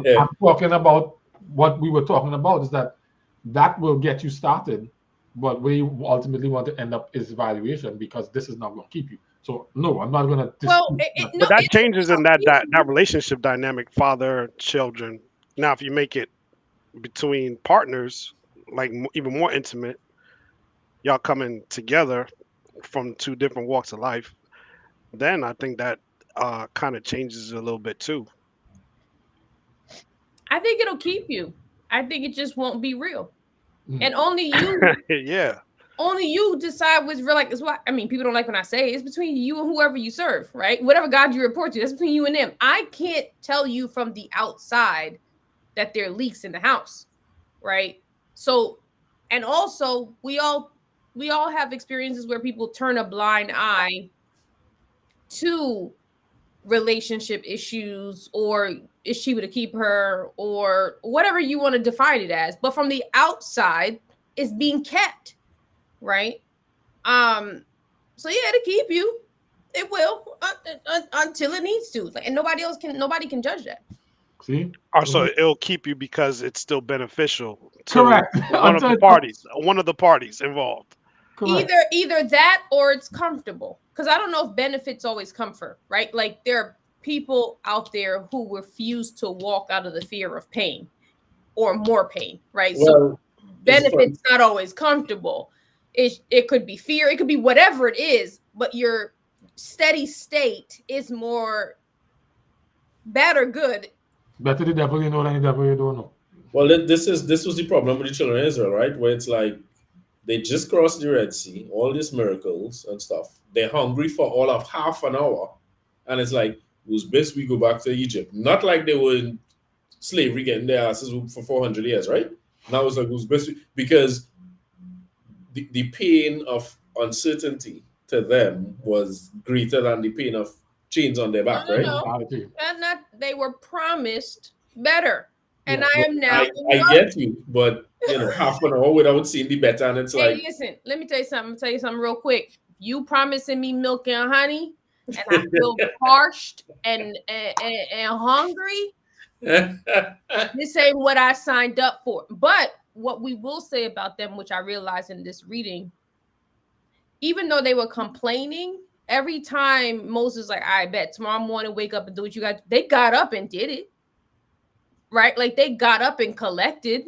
Yeah. I'm talking about what we were talking about is that will get you started, but where you ultimately want to end up is evaluation because this is not going to keep you. So no, I'm not going to. Well, But that changes in that relationship dynamic, father, children. Now, if you make it between partners, like even more intimate, y'all coming together from two different walks of life, then I think that kind of changes a little bit too. I think it'll keep you. I think it just won't be real. And only you, Yeah. only you decide what's real. Like, it's what I mean. People don't like when I say it's between you and whoever you serve, right? Whatever God you report to, that's between you and them. I can't tell you from the outside that there are leaks in the house, right? So, and also we all have experiences where people turn a blind eye to relationship issues, or is she going to keep her, or whatever you want to define it as. But from the outside, it's being kept, right? So yeah, to keep you, it will until it needs to. Like, and nobody can judge that. See? Also, it'll keep you because it's still beneficial to Correct. one of the parties involved. Correct. Either that or it's comfortable. Because I don't know if benefits always comfort, right? Like there are people out there who refuse to walk out of the fear of pain or more pain, right? Well, so benefits not always comfortable. It could be fear, it could be whatever it is, but your steady state is more bad or good. Better the devil you know than the devil you don't know. Well, this was the problem with the children of Israel, right? Where it's like they just crossed the Red Sea, all these miracles and stuff. They're hungry for all of half an hour, and it's like, it was best we go back to Egypt. Not like they were in slavery getting their asses for 400 years, right? Now it's like, it was best because the pain of uncertainty to them was greater than the pain of chains on their back, right? No. And that they were promised better. And I am now. I get you, but half an hour without seeing the better, and it's like. Hey, listen, let me tell you something. Tell you something real quick. You promising me milk and honey, and I feel parched and hungry. This ain't what I signed up for. But what we will say about them, which I realized in this reading, even though they were complaining, every time Moses like, I bet tomorrow morning wake up and do what you got, they got up and did it. Right? Like they got up and collected.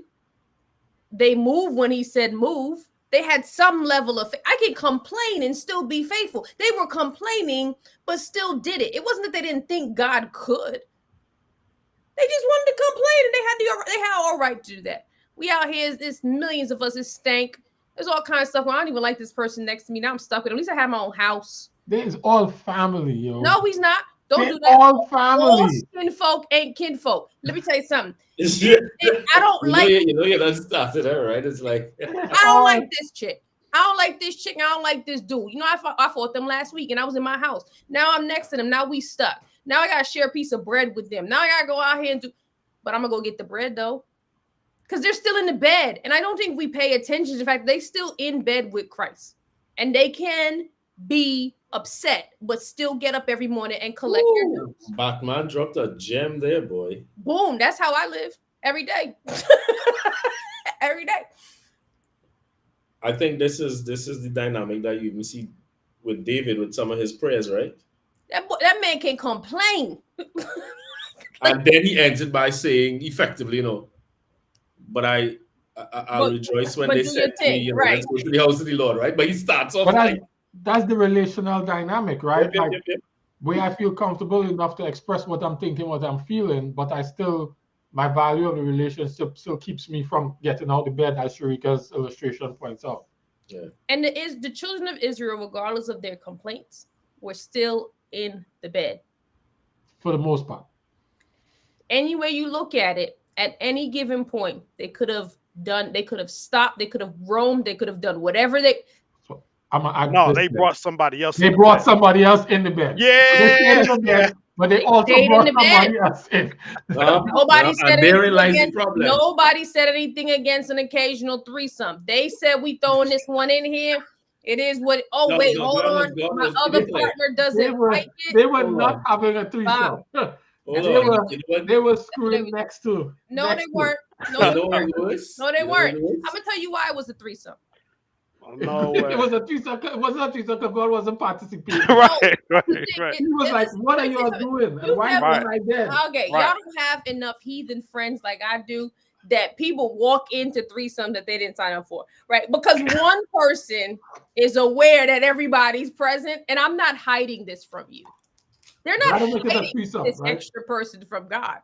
They moved when he said move. They had some level of, I can complain and still be faithful. They were complaining, but still did it. It wasn't that they didn't think God could. They just wanted to complain, and they had all right to do that. We out here, there's millions of us, it's stank. There's all kinds of stuff. Well, I don't even like this person next to me. Now I'm stuck with him. At least I have my own house. There's all family, yo. No, he's not. Don't do that. All family. All kinfolk ain't kinfolk. Let me tell you something. I don't like. You're not started her, right? It's like I don't like this chick. I don't like this chick. I don't like this dude. I fought them last week, and I was in my house. Now I'm next to them. Now we stuck. Now I gotta share a piece of bread with them. Now I gotta go out here and do. But I'm gonna go get the bread though, because they're still in the bed, and I don't think we pay attention to the fact they still in bed with Christ, and they can be upset, but still get up every morning and collect their notes. Batman dropped a gem there, boy. Boom. That's how I live every day. Every day. I think this is the dynamic that you even see with David with some of his prayers, right? That man can complain. And then he ends it by saying, effectively, but I'll rejoice when they said to me, right. Let's go to the house of the Lord, right? But he starts off that's the relational dynamic, right? Yep. Where I feel comfortable enough to express what I'm thinking, what I'm feeling, but my value of the relationship still keeps me from getting out of bed, as Sharika's illustration points out. Yeah. And the children of Israel, regardless of their complaints, were still in the bed. For the most part. Any way you look at it, at any given point, they could have done. They could have stopped. They could have roamed. They could have done whatever they. So No, they brought somebody else. They brought somebody else in the bed. They stayed in the bed, but they also stayed in brought the bed. somebody else in. Nobody said and therein anything lies the against. problem. Nobody said anything against an occasional threesome. They said we throwing this one in here. It is what. Oh No, wait, no, hold God on. was- God My was other particular. partner doesn't like it. They were Hold not on. having a threesome. Hold They on. were, You know what? they were screwing next to. No, next they to. weren't. No, You they know what weren't. it was? No, they You know what weren't. it was? I'm gonna tell you why it was a threesome. No way. It was a threesome. It wasn't a threesome because God wasn't participating. right. He was like, "What are you all doing? And why was I dead?" Okay, Right. y'all don't have enough heathen friends like I do that people walk into threesome that they didn't sign up for, right? Because one person is aware that everybody's present, and I'm not hiding this from you. They're not That'll make it a hiding threesome, this right? extra person from God,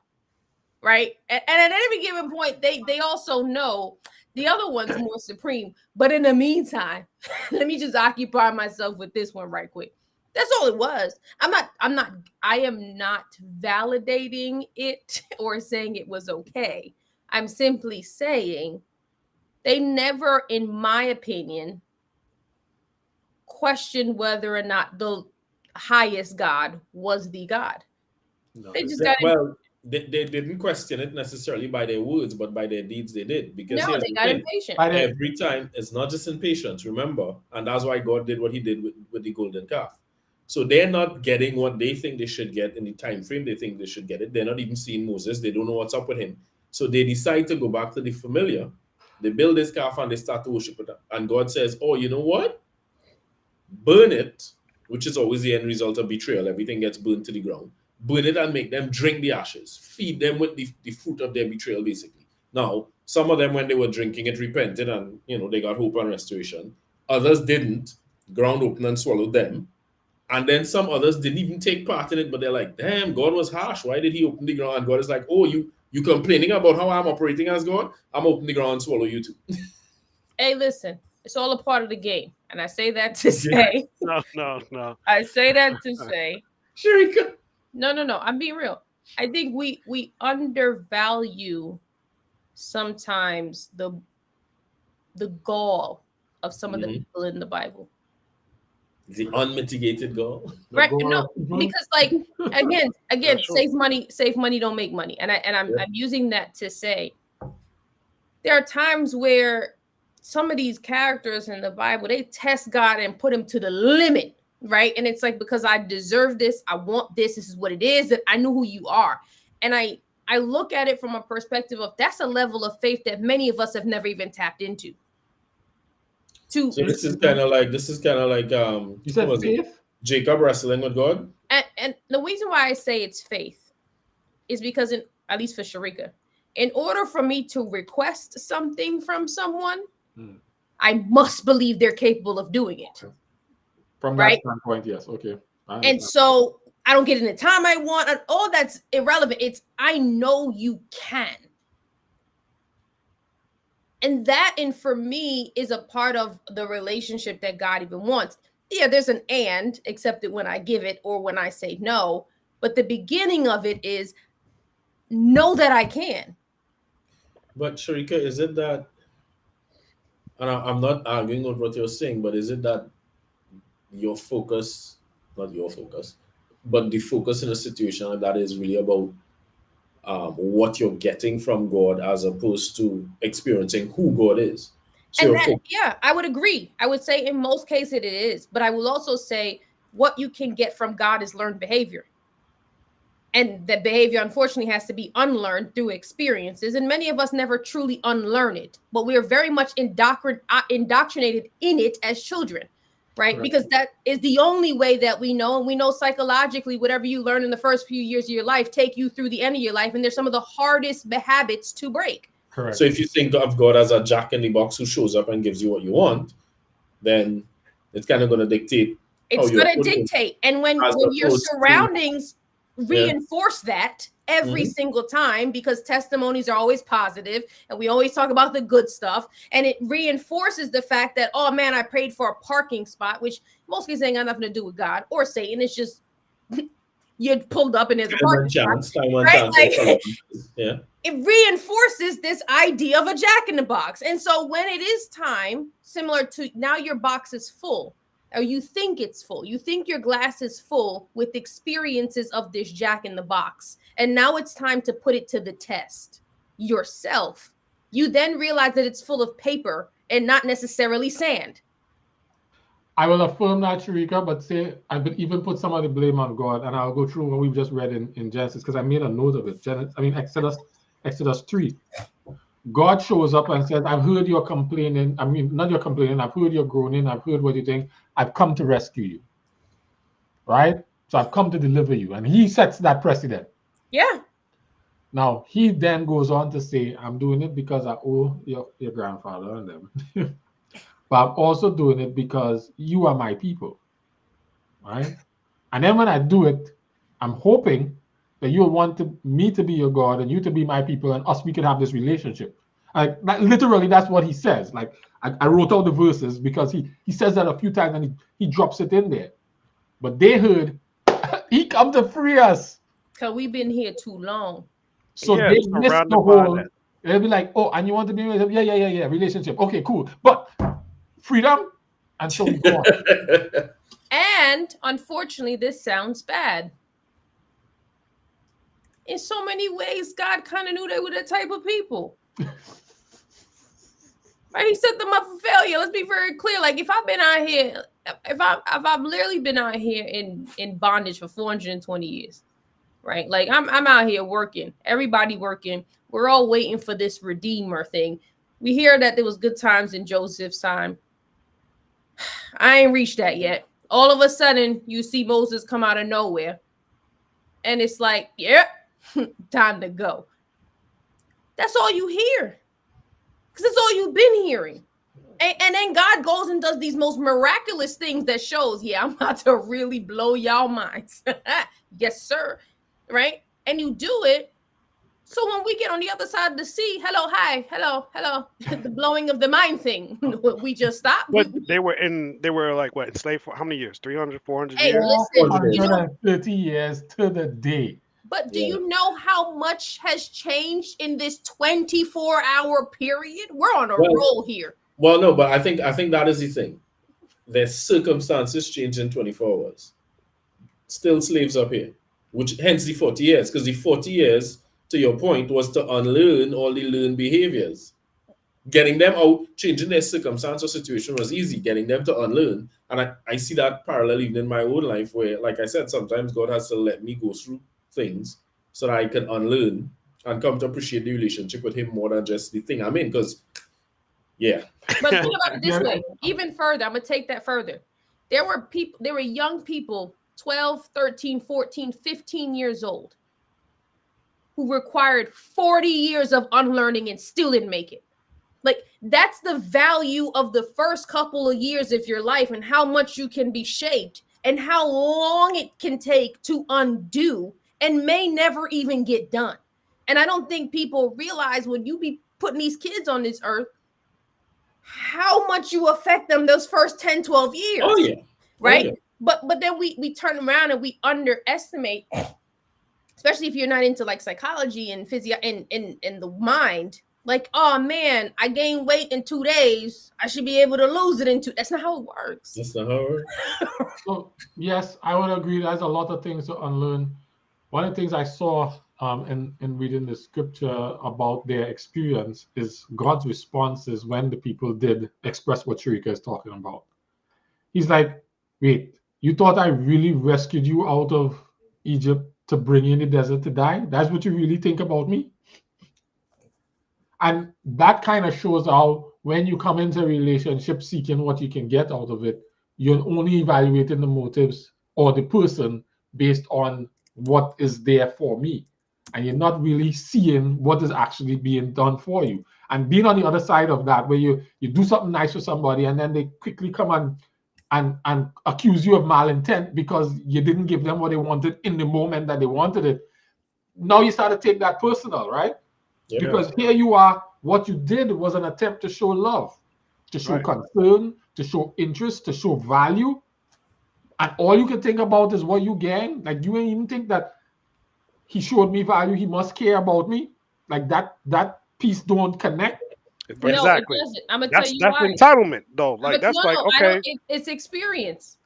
right? And at any given point, they also know the other one's more supreme. But in the meantime, let me just occupy myself with this one right quick. That's all it was. I am not validating it or saying it was okay. I'm simply saying they never, in my opinion, questioned whether or not the highest God was the God. No. They just got Well, they didn't question it necessarily by their words, but by their deeds they did. Because here's they the got thing. impatient. Every time, it's not just impatience, remember? And that's why God did what he did with the golden calf. So they're not getting what they think they should get in the time frame they think they should get it. They're not even seeing Moses. They don't know what's up with him. So they decide to go back to the familiar. They build this calf and they start to worship it. And God says, oh, you know what? Burn it, which is always the end result of betrayal. Everything gets burned to the ground. Burn it and make them drink the ashes. Feed them with the fruit of their betrayal, basically. Now, some of them, when they were drinking it, repented and, they got hope and restoration. Others didn't. Ground opened and swallowed them. And then some others didn't even take part in it, but they're like, damn, God was harsh. Why did he open the ground? And God is like, oh, you complaining about how I'm operating as God? I'm opening the ground and swallow you too. Hey, listen, it's all a part of the game. And I say that to say. No. I say that to say. Sharika. No. I'm being real. I think we undervalue sometimes the gall of some of the people in the Bible. The unmitigated goal. Right? No, because like again, save money, don't make money. And I'm using that to say there are times where some of these characters in the Bible, they test God and put him to the limit, right? And it's like, because I deserve this, I want this is what it is, that I know who you are. And I look at it from a perspective of that's a level of faith that many of us have never even tapped into. So this is kind of like you said faith? Jacob wrestling with God. And the reason why I say it's faith is because, at least for Sharika, in order for me to request something from someone, I must believe they're capable of doing it. From that standpoint, yes. Okay. And so I don't get in the time I want, and all that's irrelevant. It's I know you can. And that, and for me, is a part of the relationship that God even wants. Yeah, there's an and, except that when I give it or when I say no. But the beginning of it is know that I can. But Sharika, is it that, and I'm not arguing with what you're saying, but is it that your focus, not your focus, but the focus in a situation like that is really about what you're getting from God as opposed to experiencing who God is? So yeah, I would agree. I would say in most cases it is, but I will also say what you can get from God is learned behavior. And that behavior, unfortunately, has to be unlearned through experiences. And many of us never truly unlearn it, but we are very much indoctrinated in it as children, right? Because that is the only way that we know. And we know psychologically, whatever you learn in the first few years of your life, take you through the end of your life. And they're some of the hardest habits to break. Correct. So if you think of God as a jack in the box who shows up and gives you what you want, then it's kind of going to dictate. It's going to dictate. And when your surroundings reinforce that every single time, because testimonies are always positive and we always talk about the good stuff, and it reinforces the fact that, oh man, I prayed for a parking spot, which most cases ain't got nothing to do with God or Satan. It's just you pulled up in his Time and apartment. chance, time and Right? chance. Like, yeah. it reinforces this idea of a jack in the box. And so when it is time, similar to now your box is full, or you think it's full, you think your glass is full with experiences of this jack in the box. And now it's time to put it to the test yourself. You then realize that it's full of paper and not necessarily sand. I will affirm that, Sharika, but say I would even put some of the blame on God, and I'll go through what we've just read in Genesis because I made a note of it. Exodus 3. God shows up and says, I've heard your complaining. I mean, not your complaining. I've heard your groaning. I've heard what you think. I've come to rescue you. Right? So I've come to deliver you. And he sets that precedent. Yeah. Now, he then goes on to say, I'm doing it because I owe your grandfather and them. But I'm also doing it because you are my people. Right? And then when I do it, I'm hoping that you'll want me to be your God and you to be my people, and we could have this relationship. Like literally, that's what he says. Like I wrote out the verses because he says that a few times and he drops it in there. But they heard he come to free us. Because we've been here too long. So they missed the whole. They'll be like, oh, and you want to be yeah, relationship. Okay, cool. But freedom, and so we go on. And unfortunately, this sounds bad. In so many ways, God kind of knew they were the type of people. Right? He set them up for failure. Let's be very clear. Like, if I've been out here, if I've literally been out here in bondage for 420 years, right? Like, I'm out here working. Everybody working. We're all waiting for this Redeemer thing. We hear that there was good times in Joseph's time. I ain't reached that yet. All of a sudden, you see Moses come out of nowhere. And it's like, yeah, time to go. That's all you hear. Because that's all you've been hearing. And then God goes and does these most miraculous things that shows, yeah, I'm about to really blow y'all minds. Yes, sir. Right? And you do it. So when we get on the other side of the sea, hello. The blowing of the mind thing. We just stopped. But they were like what, enslaved for how many years? 300, 400 Hey, years? listen, 130 years to the day. But do you know how much has changed in this 24-hour period? We're on a roll here. Well, no, but I think that is the thing. Their circumstances change in 24 hours. Still slaves up here, which hence the 40 years, because the 40 years, to your point, was to unlearn all the learned behaviors. Getting them out, changing their circumstance or situation was easy. Getting them to unlearn. And I see that parallel even in my own life where, like I said, sometimes God has to let me go through things so that I can unlearn and come to appreciate the relationship with him more than just the thing I'm in. Because, yeah. But think about it this way. Even further, I'm going to take that further. There were young people, 12, 13, 14, 15 years old, who required 40 years of unlearning and still didn't make it. Like, that's the value of the first couple of years of your life and how much you can be shaped and how long it can take to undo and may never even get done. And I don't think people realize when you be putting these kids on this earth, how much you affect them those first 10, 12 years. Oh, yeah. Right? Oh, yeah. But then we turn around and we underestimate, especially if you're not into like psychology and physio and the mind. Like, oh man, I gained weight in 2 days. I should be able to lose it in 2. That's not how it works. That's not how it works. So yes, I would agree. There's a lot of things to unlearn. One of the things I saw in reading the scripture about their experience is God's responses when the people did express what Sharika is talking about. He's like, wait, you thought I really rescued you out of Egypt to bring you in the desert to die? That's what you really think about me? And that kind of shows how when you come into a relationship seeking what you can get out of it, you're only evaluating the motives or the person based on what is there for me. And you're not really seeing what is actually being done for you. And being on the other side of that, where you do something nice for somebody and then they quickly come and accuse you of malintent because you didn't give them what they wanted in the moment that they wanted it. Now you start to take that personal, right? Yeah. Because here you are, what you did was an attempt to show love, to show concern, to show interest, to show value. and all you can think about is what you gain. Like you ain't even think that he showed me value, he must care about me. Like that piece don't connect. No, Exactly. it doesn't. I'm gonna tell you That's why. entitlement, though. Like But that's no, like I okay, don't. It's experience.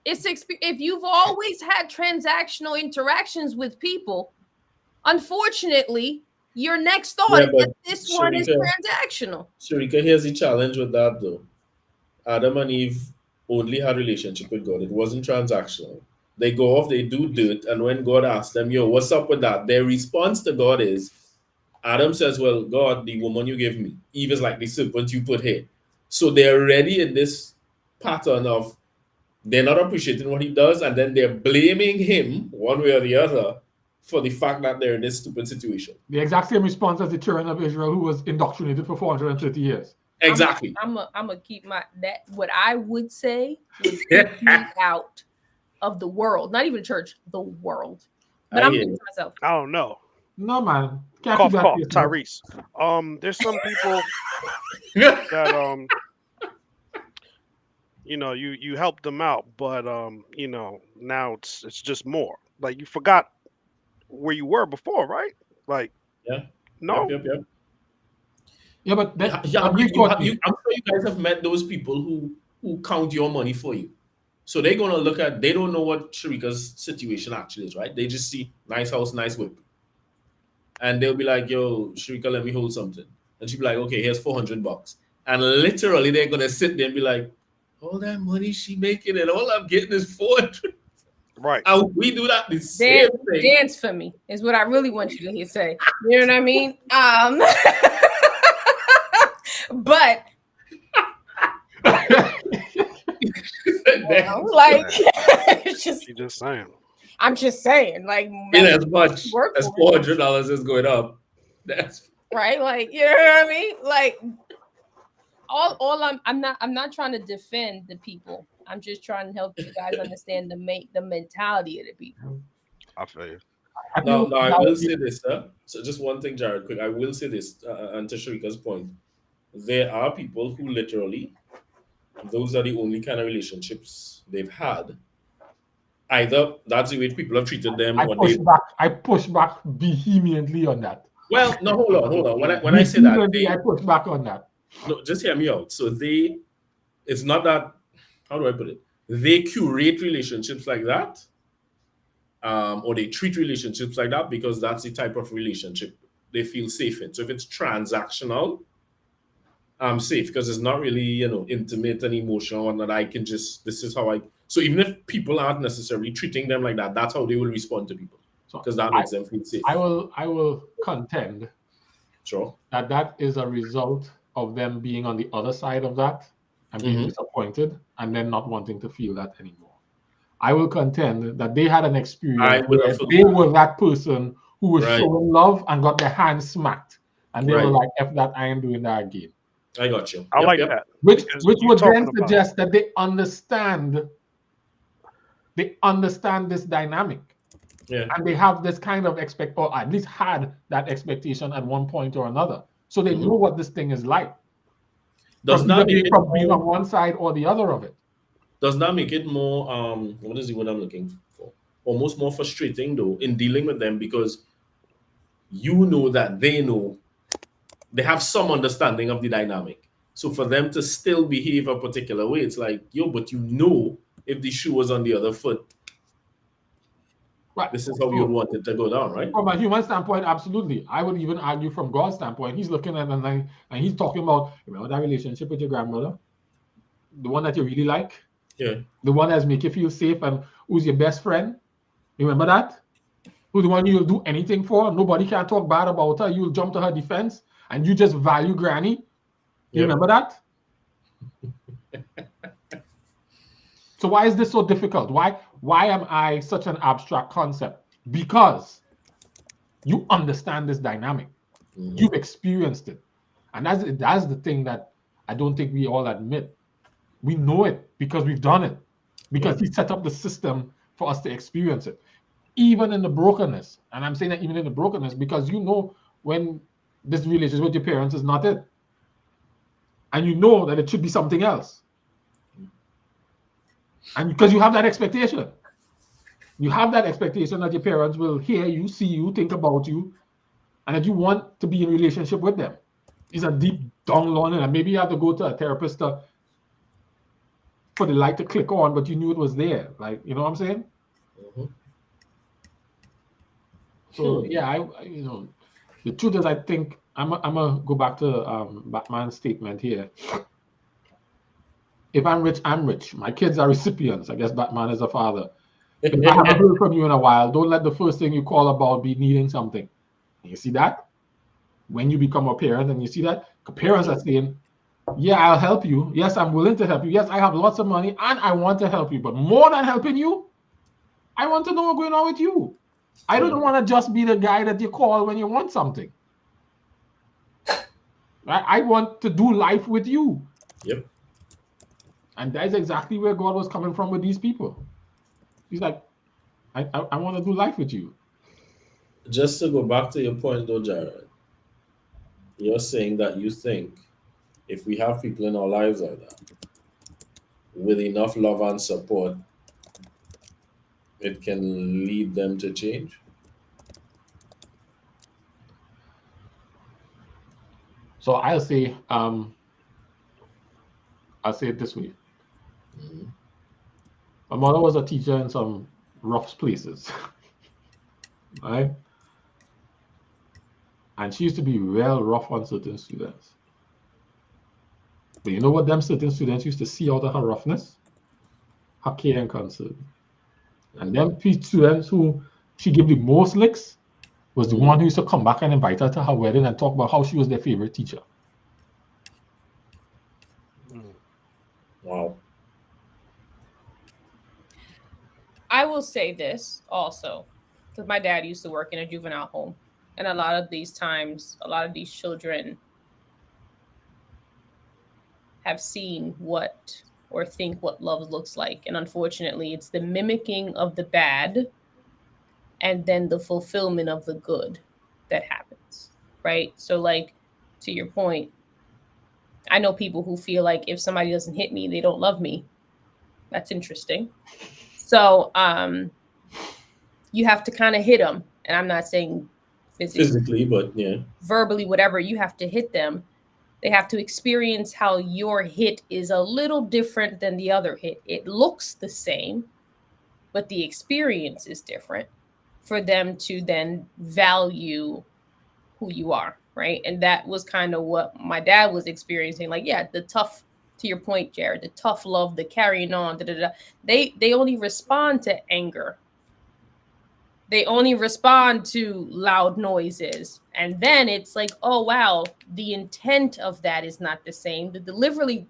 If you've always had transactional interactions with people, unfortunately, your next thought Yeah, is but that this one is transactional. Sharika, here's the challenge with that though. Adam and Eve only had relationship with God. It wasn't transactional. They go off, they do dirt, and when God asks them, yo, what's up with that? Their response to God is, Adam says, well, God, the woman you gave me. Eve is like the serpent you put here. So they're already in this pattern of they're not appreciating what he does, and then they're blaming him one way or the other for the fact that they're in this stupid situation. The exact same response as the children of Israel who was indoctrinated for 430 years. Exactly. I'm gonna keep that. What I would say would keep me out of the world, not even church, the world. But I'm thinking to myself, I don't know. No, man. Can't Cough, keep that cough, to yourself. Tyrese. There's some people that you helped them out, but now it's just more. Like you forgot where you were before, right? Like Yeah. no. Yep. Yeah, but I'm sure you guys have met those people who count your money for you. So they're gonna look at, they don't know what Sharika's situation actually is, right? They just see nice house, nice whip. And they'll be like, yo, Sharika, let me hold something. And she'll be like, okay, here's $400. And literally they're gonna sit there and be like, all that money she making and all I'm getting is $400. Right. And we do that the same thing. Dance for me is what I really want you to hear say. You know what I mean? But like it's just She's just saying. I'm just saying, like in as much as $400 is going up. That's right. Like, you know what I mean? Like all I'm not trying to defend the people. I'm just trying to help you guys understand the mentality of the people. I feel you. Now I will say this, sir. So just one thing, Jared, quick. I will say this, and to Sharika's point, there are people who literally, those are the only kind of relationships they've had. Either that's the way people have treated them, I push back vehemently on that. Well, no, hold on. When I say that, I push back on that. No, just hear me out. So it's not that. How do I put it? They curate relationships like that, or they treat relationships like that because that's the type of relationship they feel safe in. So if it's transactional, I'm safe because it's not really, intimate and emotional, and that I can just, this is how I. So even if people aren't necessarily treating them like that, that's how they will respond to people, because that makes them feel safe. I will contend, sure, that is a result of them being on the other side of that and being disappointed and then not wanting to feel that anymore. I will contend that they had an experience where they were that person who was showing love and got their hands smacked, and they were like, "F that, I ain't doing that again." I got you. I like that. Which would then suggest that they understand this dynamic. Yeah. And they have this kind of or at least had that expectation at one point or another. So they know what this thing is like. Does that make it being on one side or the other of it? Does that make it more what is the word I'm looking for? Almost more frustrating though in dealing with them, because you know that they know, they have some understanding of the dynamic. So for them to still behave a particular way, it's like, yo, but if the shoe was on the other foot, this is how you want it to go down, right? From a human standpoint, absolutely. I would even argue from God's standpoint. He's looking at it and he's talking about, remember that relationship with your grandmother? The one that you really like? Yeah. The one that's make you feel safe and who's your best friend? Remember that? Who's the one you'll do anything for? Nobody can talk bad about her. You'll jump to her defense and you just value Granny. You remember that? So why is this so difficult? Why am I such an abstract concept? Because you understand this dynamic. You've experienced it. And that's the thing that I don't think we all admit. We know it because we've done it. Because he set up the system for us to experience it. Even in the brokenness. And I'm saying that even in the brokenness, because you know when this relationship with your parents is not it. And you know that it should be something else. And because you have that expectation. You have that expectation that your parents will hear you, see you, think about you, and that you want to be in relationship with them. These are deep down learning, and maybe you have to go to a therapist for the light to click on, but you knew it was there. Like, you know what I'm saying? Mhm. So yeah, the truth is, I think I'm gonna go back to Batman's statement here. If I'm rich, I'm rich. My kids are recipients. I guess Batman is a father. If I haven't heard from you in a while, don't let the first thing you call about be needing something. You see that? When you become a parent and you see that, parents are saying, yeah, I'll help you. Yes, I'm willing to help you. Yes, I have lots of money and I want to help you. But more than helping you, I want to know what's going on with you. I don't want to just be the guy that you call when you want something. I want to do life with you. Yep. And that's exactly where God was coming from with these people. He's like, I want to do life with you. Just to go back to your point, though, Jared, you're saying that you think if we have people in our lives like that, with enough love and support, it can lead them to change. So I'll say it this way. Mhm. My mother was a teacher in some rough places, right? And she used to be real rough on certain students. But you know what them certain students used to see out of her roughness? Her care and concern. And them students who she gave the most licks was the one who used to come back and invite her to her wedding and talk about how she was their favorite teacher. Wow. I will say this also, because my dad used to work in a juvenile home. And a lot of these times, a lot of these children have seen what or think what love looks like. And unfortunately, it's the mimicking of the bad and then the fulfillment of the good that happens. Right. So, like, to your point, I know people who feel like if somebody doesn't hit me, they don't love me. That's interesting. So, you have to kind of hit them. And I'm not saying Physically, but yeah. verbally, whatever, you have to hit them. They have to experience how your hit is a little different than the other hit. It looks the same, but the experience is different for them to then value who you are, right? And that was kind of what my dad was experiencing. Like, yeah, the tough, to your point, Jared, the tough love, the carrying on, they only respond to anger. They only respond to loud noises. And then it's like, oh wow, the intent of that is not the same. The delivery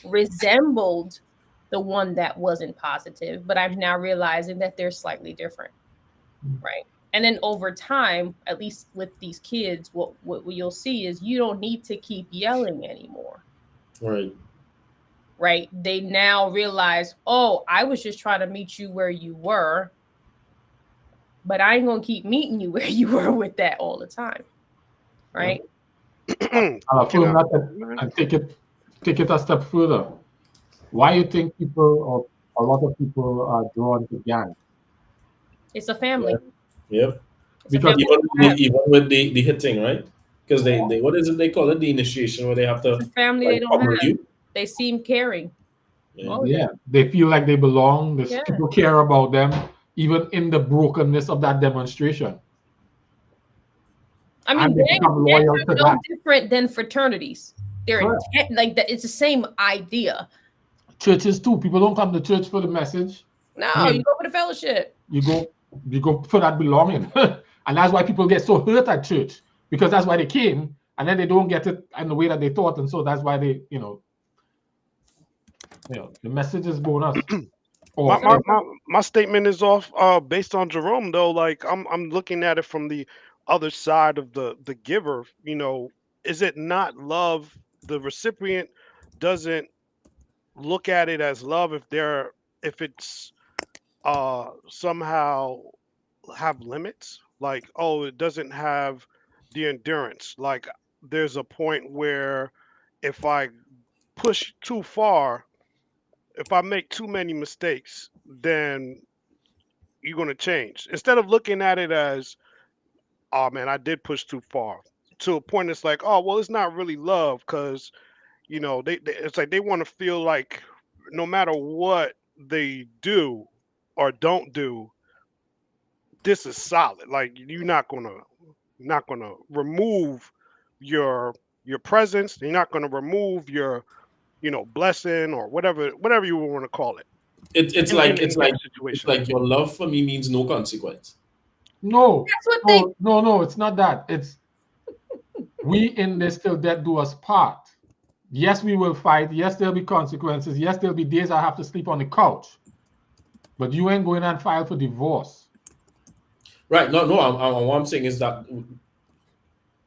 resembled the one that wasn't positive, but I'm now realizing that they're slightly different. Right. And then over time, at least with these kids, what you'll see is you don't need to keep yelling anymore. Right. Right. They now realize, oh, I was just trying to meet you where you were, but I ain't gonna keep meeting you where you were with that all the time. Right. I'll affirm that and take it a step further. Why you think people or a lot of people are drawn to gangs? It's a family. Yep. It's a Because family. Even with the hitting, right? Because they what is it they call it, the initiation, where they have to It's a family like, they don't pummel have. you. They seem caring. Oh, yeah, they feel like they belong. Yeah. People care about them, even in the brokenness of that demonstration. I mean, And they become loyal to no that. different than fraternities. They're Correct. like that. It's the same idea. Churches too. People don't come to church for the message. No, I mean, you go for the fellowship. You go for that belonging, and that's why people get so hurt at church, because that's why they came, and then they don't get it in the way that they thought, and so that's why they, the message is bonus. My statement is off based on Jerome though. Like I'm looking at it from the other side of the giver. Is it not love? The recipient doesn't look at it as love if it's somehow have limits. Like, oh, it doesn't have the endurance. Like there's a point where if I push too far, if I make too many mistakes, then you're gonna change. Instead of looking at it as, oh man, I did push too far, to a point it's like, oh well, it's not really love, because it's like they want to feel like no matter what they do or don't do, this is solid. Like you're not gonna remove your presence. You're not gonna remove your blessing, or whatever you want to call it. It's In like in that situation. your love for me means no consequence. No, That's what they. no, it's not that. It's we in this till death do us part. Yes, we will fight. Yes, there'll be consequences. Yes, there'll be days I have to sleep on the couch. But you ain't going and file for divorce. Right. No, what I'm saying is that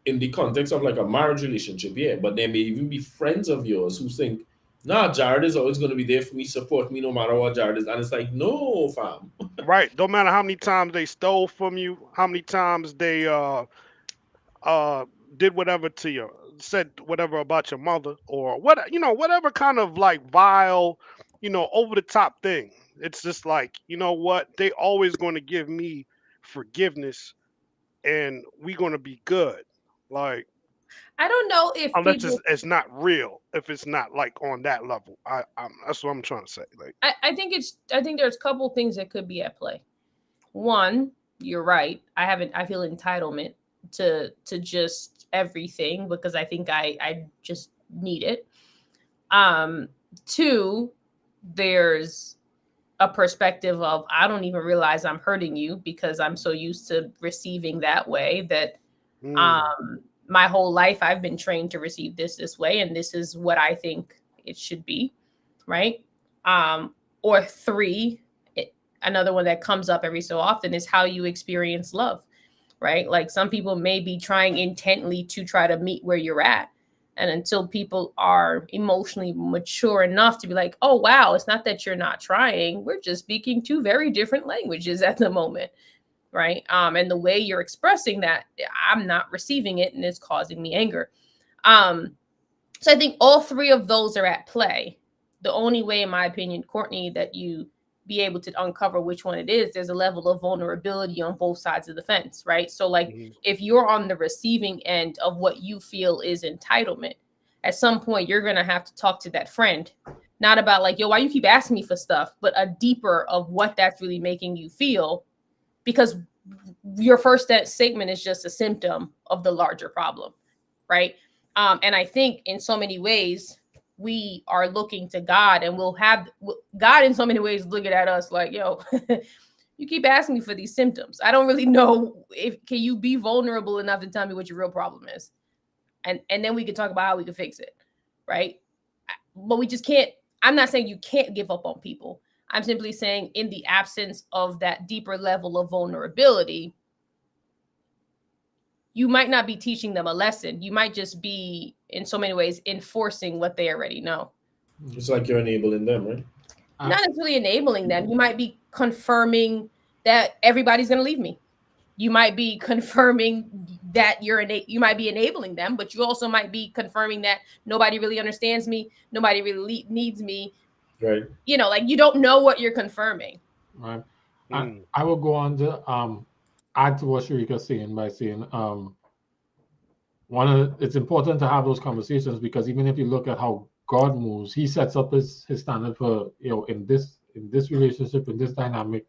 in the context of like a marriage relationship, yeah, but there may even be friends of yours who think, nah, Jared is always going to be there for me, support me no matter what Jared is. And it's like, no, fam. Right. Don't matter how many times they stole from you, how many times they uh did whatever to you, said whatever about your mother, or whatever kind of like vile, over the top thing. It's just like, what, they always going to give me forgiveness, and we going to be good. Like, I don't know if unless people. it's not real, if it's not like on that level. That's what I'm trying to say. Like, I think there's a couple things that could be at play. One, you're right. I feel entitlement to just everything because I think I just need it. Two, there's a perspective of I don't even realize I'm hurting you because I'm so used to receiving that way that my whole life I've been trained to receive this way, and this is what I think it should be, right? Or three, another one that comes up every so often is how you experience love, right? Like some people may be trying intently to try to meet where you're at. And until people are emotionally mature enough to be like, oh, wow, it's not that you're not trying. We're just speaking two very different languages at the moment, right? And the way you're expressing that, I'm not receiving it and it's causing me anger. So I think all three of those are at play. The only way, in my opinion, Courtney, that you be able to uncover which one it is, there's a level of vulnerability on both sides of the fence, right? So like if you're on the receiving end of what you feel is entitlement, at some point you're going to have to talk to that friend, not about like, yo, why you keep asking me for stuff, but a deeper of what that's really making you feel, because your first statement is just a symptom of the larger problem, right? And I think in so many ways, we are looking to God, and we'll have God in so many ways looking at us like, yo, you keep asking me for these symptoms. I don't really know can you be vulnerable enough to tell me what your real problem is? And then we can talk about how we can fix it. Right. But we just can't. I'm not saying you can't give up on people. I'm simply saying in the absence of that deeper level of vulnerability, you might not be teaching them a lesson. You might just be, in so many ways, enforcing what they already know. It's like you're enabling them, right? Not necessarily enabling them. You might be confirming that everybody's going to leave me. You might be confirming that you might be enabling them, but you also might be confirming that nobody really understands me. Nobody really needs me. Right. Like you don't know what you're confirming. Right. I will go on to add to what Sharika's saying by saying it's important to have those conversations, because even if you look at how God moves, he sets up his standard for, in this relationship, in this dynamic,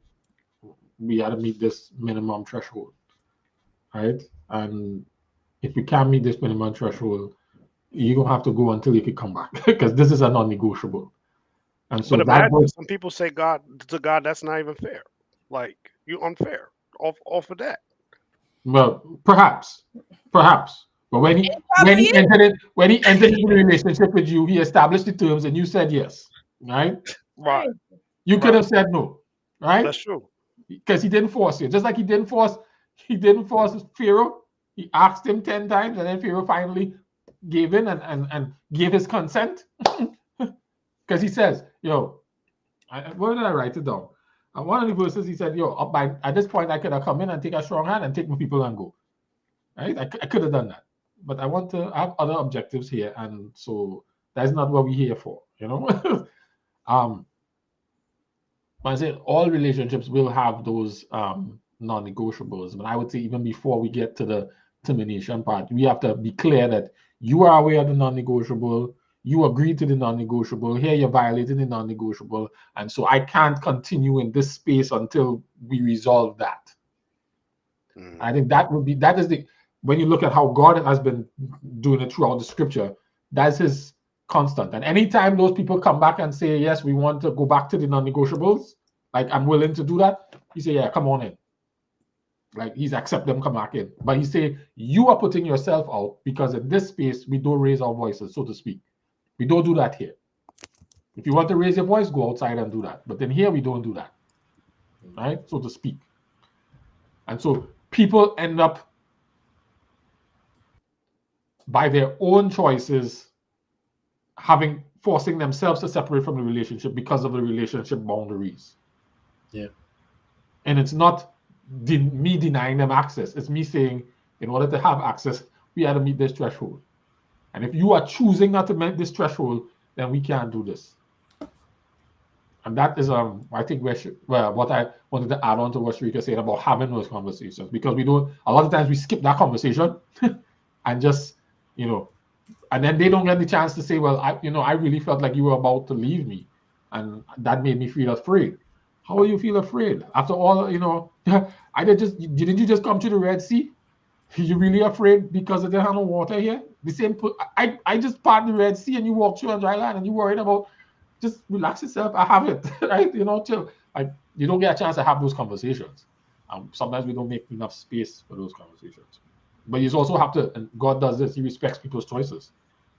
we got to meet this minimum threshold, right? And if you can't meet this minimum threshold, you're gonna have to go until you can come back, because this is a non-negotiable. And so but imagine some people say God that's not even fair. Like, you unfair off of that. Well, perhaps. But when he entered into the relationship with you, he established the terms and you said yes, right? Right. You could have said no, right? That's true. Because he didn't force you. Just like he didn't force Pharaoh. He asked him 10 times, and then Pharaoh finally gave in and gave his consent. Because he says, where did I write it down? One of the verses, he said, at this point, I could have come in and take a strong hand and take my people and go. Right? I could have done that. But I want to have other objectives here. And so That's not what we're here for, you know. I say all relationships will have those non-negotiables, but I would say even before we get to the termination part, we have to be clear that you are aware of the non-negotiable, you agree to the non-negotiable, here you're violating the non-negotiable, and so I can't continue in this space until we resolve that. I think that is the, when you look at how God has been doing it throughout the scripture, that's his constant. And anytime those people come back and say, yes, we want to go back to the non-negotiables, like I'm willing to do that, he say, yeah, come on in. Like he's accept them come back in. But he say, you are putting yourself out because in this space, we don't raise our voices, so to speak. We don't do that here. If you want to raise your voice, go outside and do that. But then here, we don't do that, right? So to speak. And so people end up, by their own choices, forcing themselves to separate from the relationship because of the relationship boundaries. Yeah. And it's not me denying them access. It's me saying, in order to have access, we have to meet this threshold. And if you are choosing not to meet this threshold, then we can't do this. And that is, I think, what I wanted to add on to what Shrika said about having those conversations, because we don't, a lot of times we skip that conversation and just, you know, and then they don't get the chance to say, well, I really felt like you were about to leave me, and that made me feel afraid. How will you feel afraid after all? You know, didn't you just come to the Red Sea? You really afraid because there are no water here? The same. I just parted the Red Sea and you walked through on dry land and you worried about. Just relax yourself. I have it, right? You know, chill. Like you don't get a chance to have those conversations. Sometimes we don't make enough space for those conversations. But you also have to, and God does this. He respects people's choices.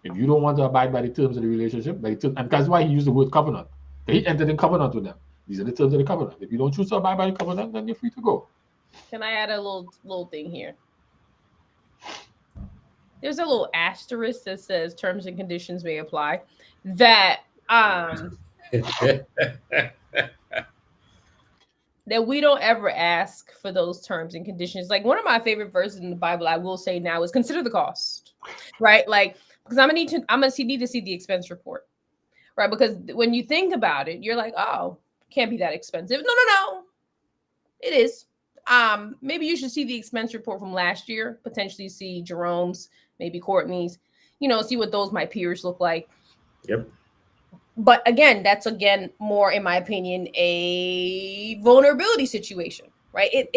If you don't want to abide by the terms of the relationship, and that's why he used the word covenant. He entered in covenant with them. These are the terms of the covenant. If you don't choose to abide by the covenant, then you're free to go. Can I add a little thing here? There's a little asterisk that says terms and conditions may apply. That that we don't ever ask for those terms and conditions. Like one of my favorite verses in the Bible, I will say now, is consider the cost, right? Like, because I'm gonna need to see the expense report, right? Because when you think about it, you're like, oh, can't be that expensive. No, it is. Maybe you should see the expense report from last year, potentially see Jerome's, maybe Courtney's, see what those my peers look like. Yep. But again, that's more, in my opinion, a vulnerability situation, right?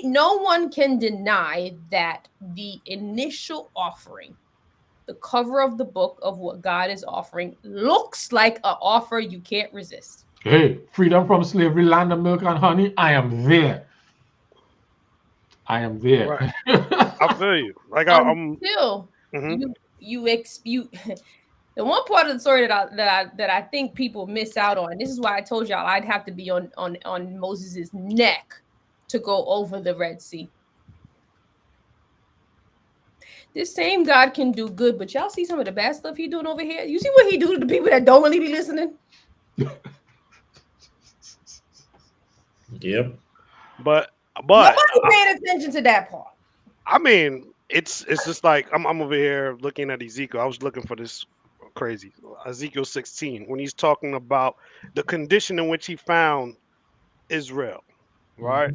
No one can deny that the initial offering, the cover of the book of what God is offering, looks like an offer you can't resist. Hey, freedom from slavery, land of milk and honey. I am there. Right. I feel you. Like I'm still. Mm-hmm. You the one part of the story that I think people miss out on. This is why I told y'all I'd have to be on Moses's neck to go over the Red Sea. This same God can do good, but y'all see some of the bad stuff he doing over here. You see what he do to the people that don't really be listening. Yep. But nobody paying attention to that part. I mean, it's just like I'm over here looking at Ezekiel. I was looking for this crazy Ezekiel 16 when he's talking about the condition in which he found Israel, right?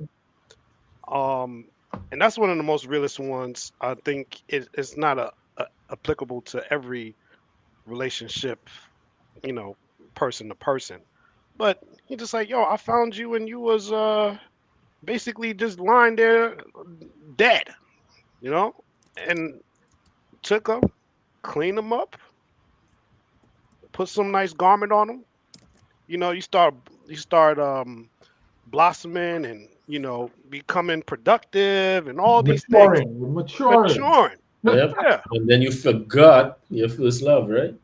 Mm-hmm. And that's one of the most realist ones. I think it's not applicable to every relationship, person to person. But he's just like, yo, I found you and you was basically just lying there dead, and took them, cleaned them up, put some nice garment on them. You start blossoming and becoming productive and all these things. Maturing. Yep. Yeah. And then you forgot your first love, right?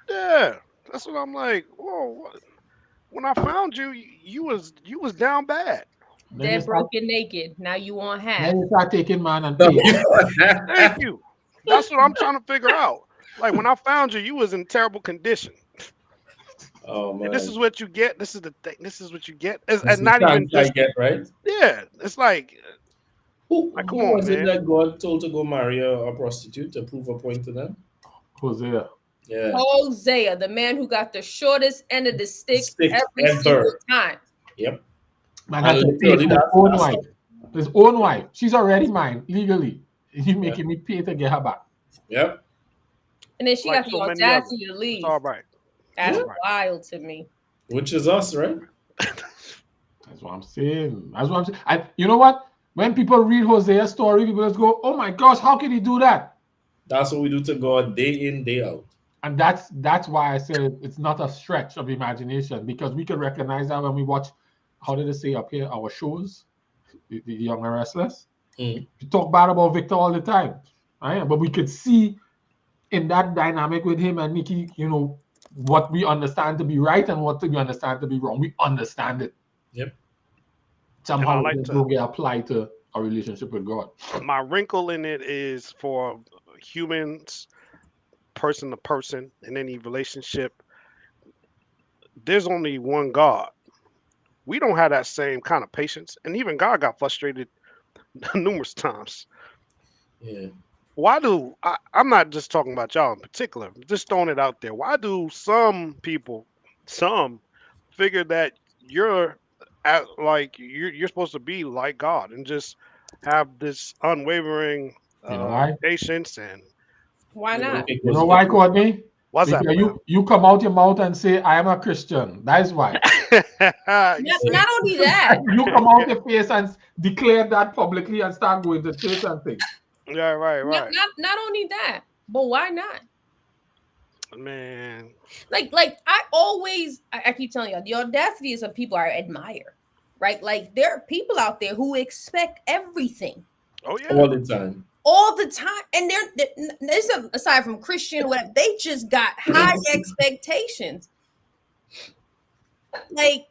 Yeah. That's what I'm like. Whoa. When I found you, you was down bad. Dead, broken, naked. Now you want half. Then you start taking man and pay. Thank you. That's what I'm trying to figure out. Like when I found you, you was in terrible condition. Oh man. And this is what you get. This is the thing. This is what you get. And not even just get, right. Yeah. It's like who was it that God told to go marry a prostitute to prove a point to them? Hosea. Yeah. Hosea, the man who got the shortest end of the stick Stick every ever. single time. Yep. Man And has to pay literally for his that's own that's wife. His own wife. She's already mine legally. He's making me pay to get her back. Yep. And then she Like got so the many others. audacity to It's leave. all right. That's All right. wild to me. Which is us, right? That's what I'm saying. That's what I'm saying. And you know what? When people read Hosea's story, people just go, "Oh my gosh, how can he do that?" That's what we do to God day in, day out. And that's why I said it's not a stretch of imagination, because we can recognize that when we watch, how did they say up here, our shows, the Young and Restless. Mm. We talk bad about Victor all the time, right? But we could see in that dynamic with him and Nikki, what we understand to be right and what we understand to be wrong. We understand it. Yep. Somehow like it to- will get applied to our relationship with God. My wrinkle in it is for humans, person to person, in any relationship. There's only one God. We don't have that same kind of patience, and even God got frustrated numerous times. Yeah. Why do I'm not just talking about y'all in particular, just throwing it out there. Why do some people, figure that you're supposed to be like God and just have this unwavering You know why? patience and Why not? It You was- know why, Courtney? what's that? Because you come out your mouth and say, "I am a Christian." That is why. Not only that, You come out your face and declare that publicly and start going to church and things. Yeah, right. not only that, but why not? Man, Like I keep telling you, the audacity of some people I admire, right? Like there are people out there who expect everything oh yeah. all the time. all the time, and there's aside from Christian, whatever, they just got high expectations. Like,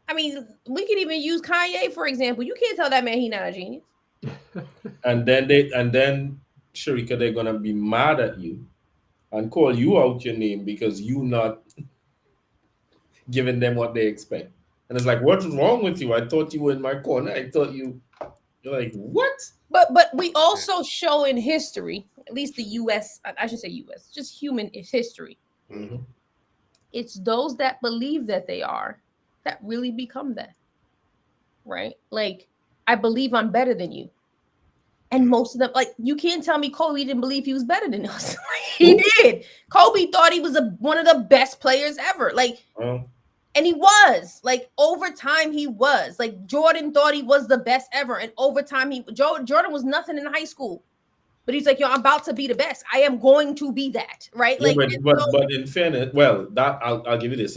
I mean, we could even use Kanye for example. You can't tell that man he's not a genius. And then Sharika, they're gonna be mad at you and call you out your name because you not giving them what they expect. And it's like, what's wrong with you? I thought you were in my corner. I thought you're like, what? But we also show in history, at least the U.S. I should say U.S. just human history. Mm-hmm. It's those that believe that they are that really become that, right? Like, I believe I'm better than you. And most of them, like, you can't tell me Kobe didn't believe he was better than us. He did. Kobe thought he was one of the best players ever. Like, and he was. Like, over time, he was. Like, Jordan thought he was the best ever. And over time, Jordan was nothing in high school. But he's like, yo, I'm about to be the best. I am going to be that, right? Yeah, Like, but in fairness, well, that I'll give you this.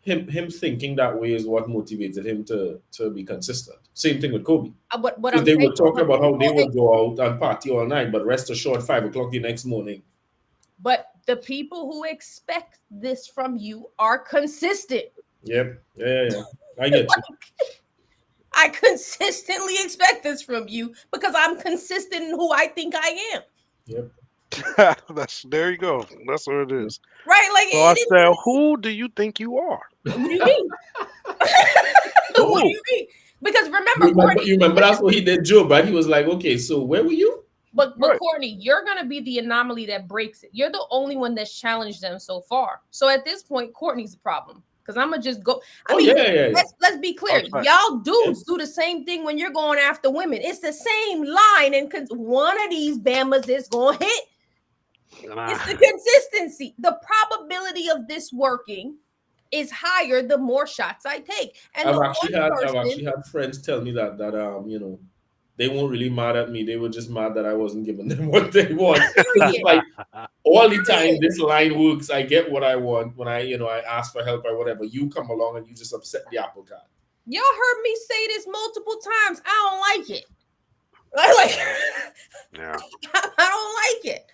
Him thinking that way is what motivated him to be consistent. Same thing with Kobe. what Because I'm they saying, would talk about how they would go out and party all night, but rest assured, 5 o'clock the next morning. But the people who expect this from you are consistent. Yep. Yeah. I get you. I consistently expect this from you because I'm consistent in who I think I am. Yep. There you go. That's what it is. Right? Like, So I said, who do you think you are? What do you mean? What do you mean? Because remember, Courtney, you remember that's what he did, Joe, right? He was like, okay, so where were you? But Courtney, you're gonna be the anomaly that breaks it. You're the only one that's challenged them so far. So at this point, Courtney's the problem. Because I'm gonna just go. I mean, let's be clear. Y'all dudes do the same thing when you're going after women. It's the same line, and because one of these Bamas is gonna hit. It's the consistency. The probability of this working is higher the more shots I take. And I've actually had friends tell me that they weren't really mad at me. They were just mad that I wasn't giving them what they want. It's like all the time this line works. I get what I want when I ask for help or whatever. You come along and you just upset the apple cart. Y'all heard me say this multiple times. I don't like it. Like, yeah. I don't like it.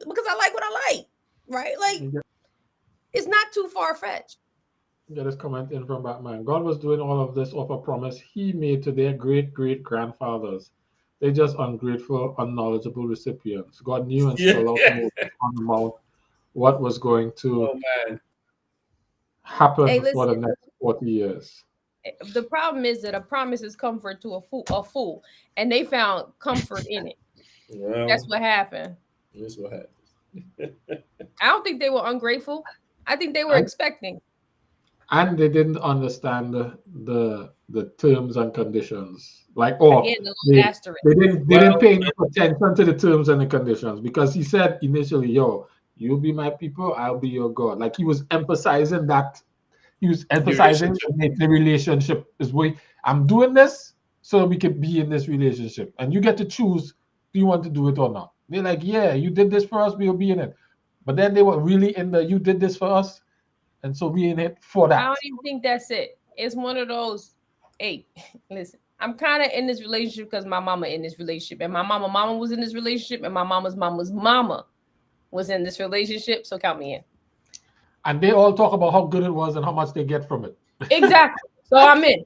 Because I like what I like. Right? Like, it's not too far-fetched. Get this comment in from Batman. God was doing all of this off a promise he made to their great-great-grandfathers. They're just ungrateful, unknowledgeable recipients. God knew and spelled out on the mount what was going to happen for the next 40 years. The problem is that a promise is comfort to a fool, and they found comfort in it. Well, that's what happened. That's what happened. I don't think they were ungrateful. I think they were expecting. And they didn't understand the terms and conditions. Like, oh, Again, the they, asterisk. they didn't pay enough attention to the terms and the conditions, because he said initially, yo, you'll be my people, I'll be your God. Like, he was emphasizing that. He was emphasizing the relationship is way, I'm doing this so we could be in this relationship. And you get to choose, do you want to do it or not? They're like, yeah, you did this for us, we'll be in it. But then they were really in the, you did this for us, and so we in it for that. I don't even think that's it. It's one of those, hey, listen, I'm kind of in this relationship because my mama in this relationship, and my mama was in this relationship, and my mama's mama was in this relationship, so count me in. And they all talk about how good it was and how much they get from it. Exactly. So I'm in.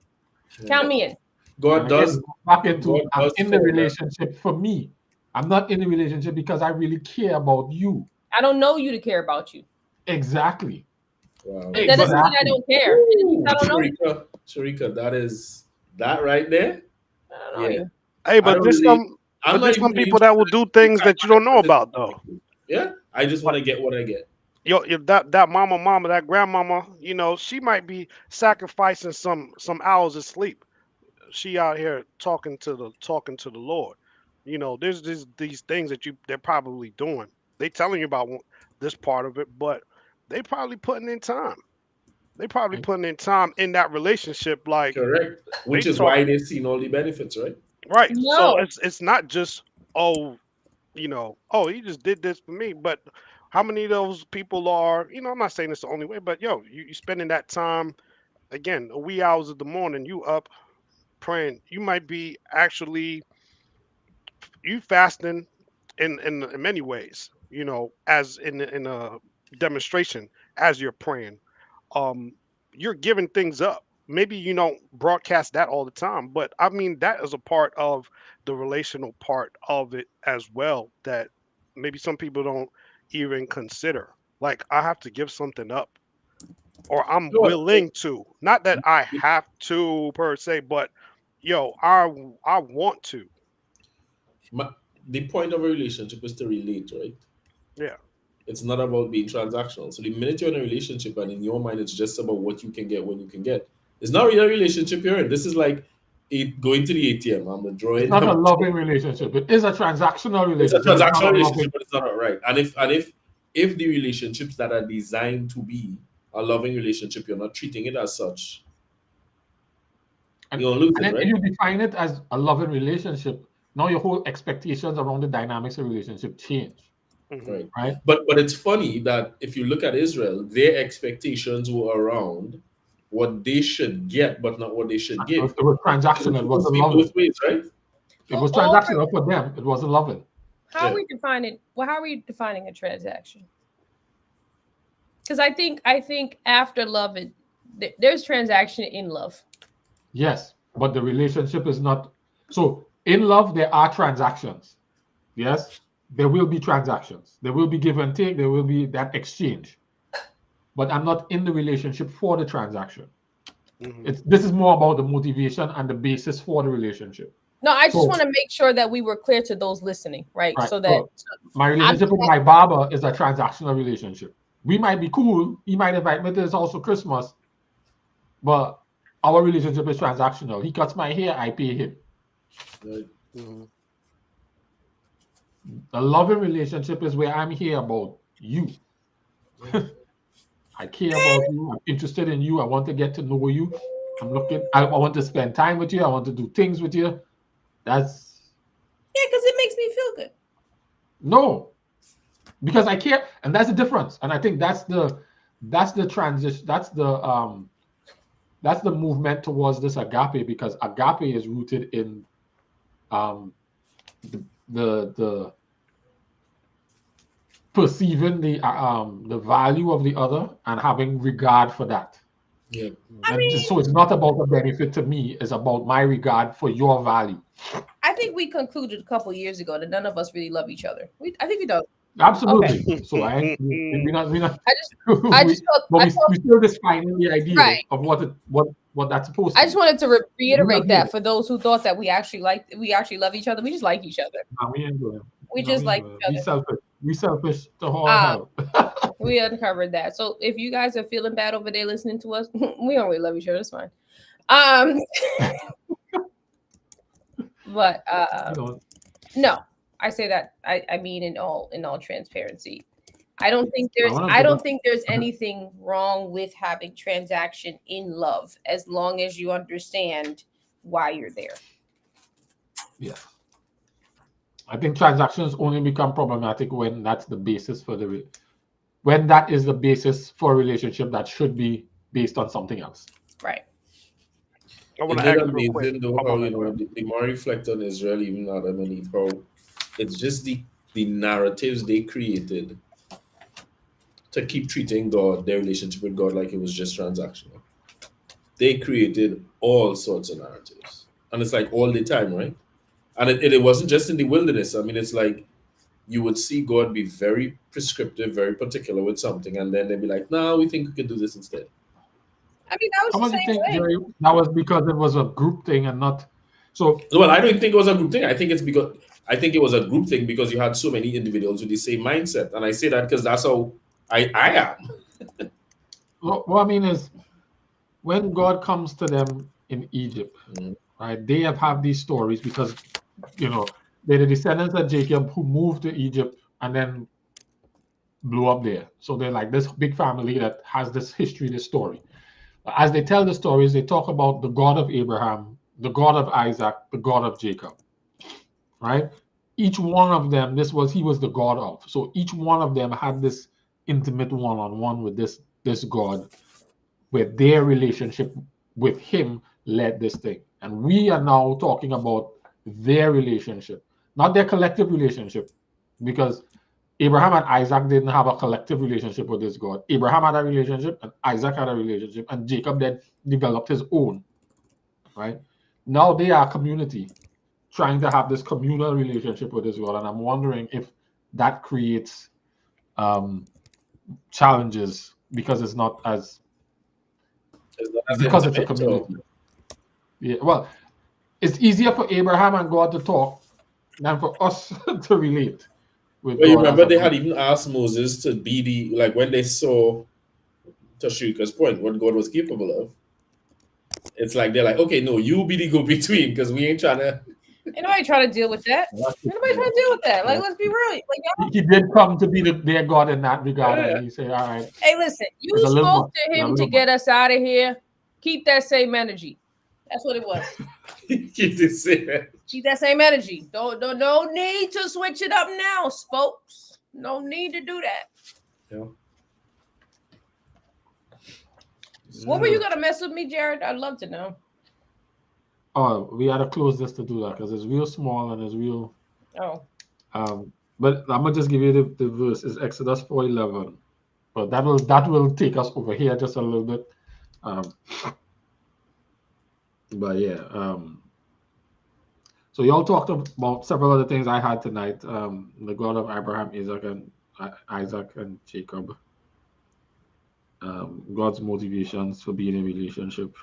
Count me in. God does. Back into, I'm in the relationship for me. I'm not in the relationship because I really care about you. I don't know you to care about you. Exactly. Wow. That doesn't mean I don't care. Ooh, I don't know. Sharika, that right there. I don't know you. Hey, but there's some people that will do things that you don't know about, though. Yeah, I just want to get what I get. Yo, if that mama, that grandmama, she might be sacrificing some hours of sleep. She out here talking to the Lord. There's these things that they're probably doing. They telling you about this part of it, but they probably putting in time. They probably putting in time in that relationship, like correct. Which is why they've seen all the benefits, right? Right. No. So it's not just oh he just did this for me, but how many of those people are, I'm not saying it's the only way, but you spending that time again, a wee hours of the morning, you up praying. You might be actually you fasting in many ways, as in a demonstration as you're praying. You're giving things up. Maybe you don't broadcast that all the time, but I mean that is a part of the relational part of it as well that maybe some people don't even consider. Like I have to give something up, or I'm willing to. Not that I have to per se, but I want to. The point of a relationship is to relate, right? Yeah. It's not about being transactional. So the minute you're in a relationship and in your mind it's just about what you can get when you can get, it's not really a relationship you're in. This is like going to the ATM. I'm withdrawing. It's not a loving relationship. It is a transactional relationship. It's a transactional relationship, but it's not right. And if the relationships that are designed to be a loving relationship, you're not treating it as such, you'll lose it, right? If you define it as a loving relationship, now your whole expectations around the dynamics of relationship change. Right. But it's funny that if you look at Israel, their expectations were around what they should get, but not what they should give. It was transactional. It wasn't loving. Both ways, right? It was transactional for them. It wasn't loving. How are we defining? Well, how are we defining a transaction? Because I think after love, there's transaction in love. Yes, but the relationship is not. So in love, there are transactions. Yes. There will be transactions. There will be give and take. There will be that exchange. But I'm not in the relationship for the transaction. This is more about the motivation and the basis for the relationship. No, I just want to make sure that we were clear to those listening, right? So that my relationship with my barber is a transactional relationship. We might be cool. He might invite me to his house for Christmas, but our relationship is transactional. He cuts my hair, I pay him. Right. The loving relationship is where I'm here about you. I care about you. I'm interested in you. I want to get to know you. I want to spend time with you. I want to do things with you. Because it makes me feel good. No, because I care, and that's the difference. And I think that's the transition. That's the movement towards this agape, because agape is rooted in the perceiving the value of the other and having regard for that. Yeah. So it's not about the benefit to me, it's about my regard for your value. I think we concluded a couple years ago that none of us really love each other. I think we don't. Absolutely. Okay. So we're not. We still defining the idea of what that's supposed to be. I just wanted to reiterate that for those who thought that we actually love each other. We just like each other. No, we ain't doing it. We just like each other. We selfish to all hell. We uncovered that. So if you guys are feeling bad over there listening to us, we don't really love each other. It's fine. But no, I say that I mean in all transparency. I don't think there's anything wrong with having transaction in love as long as you understand why you're there. Yeah. I think transactions only become problematic when that's the basis for when that is the basis for a relationship that should be based on something else. Right. I want Isn't to it ask real quick. amazing though how, you know, the more I reflect on Israel, even Adam and Eve, how it's just the narratives they created to keep treating God, their relationship with God, like it was just transactional. They created all sorts of narratives. And it's like all the time, right? And it wasn't just in the wilderness. I mean, it's like you would see God be very prescriptive, very particular with something, and then they'd be like, no, we think we could do this instead. I mean, that was How the much you same think, way. Jerry, that was because it was a group thing and not so? Well, I don't think it was a group thing. I think it was a group thing because you had so many individuals with the same mindset. And I say that because that's how I am. What I mean is, when God comes to them in Egypt, right? They have these stories because, you know, they're the descendants of Jacob who moved to Egypt and then blew up there. So they're like this big family that has this history, this story. As they tell the stories, they talk about the God of Abraham, the God of Isaac, the God of Jacob, right? Each one of them, he was the God of. So each one of them had this intimate one-on-one with this God, where their relationship with him led this thing. And we are now talking about their relationship, not their collective relationship, because Abraham and Isaac didn't have a collective relationship with this God. Abraham had a relationship, and Isaac had a relationship, and Jacob then developed his own, right? Now they are a community trying to have this communal relationship with this God. And I'm wondering if that creates challenges because it's not as because it's a community. Yeah, well, it's easier for Abraham and God to talk than for us to relate with But you God. remember they had even asked Moses to be the, like when they saw, to Shrika's point, what God was capable of. It's like they're like, okay, no, you be the go-between because we ain't trying to. Anybody trying to deal with that? Nobody trying to deal with that. Like, let's be real. Like, he did come to be their God in that regard, and he said, "All right." Hey, listen, you spoke to him to get us out of here. Keep that same energy. That's what it was. Keep the same energy. Keep that same energy. No need to switch it up now, folks. No need to do that. Yeah. What were you gonna mess with me, Jared? I'd love to know. Oh, we had to close this to do that because it's real small and it's real. Oh. But I'm gonna just give you the verse. It's Exodus 4:11. But that will take us over here just a little bit. But yeah. So y'all talked about several other things I had tonight. The God of Abraham, Isaac, and Jacob. God's motivations for being in a relationship.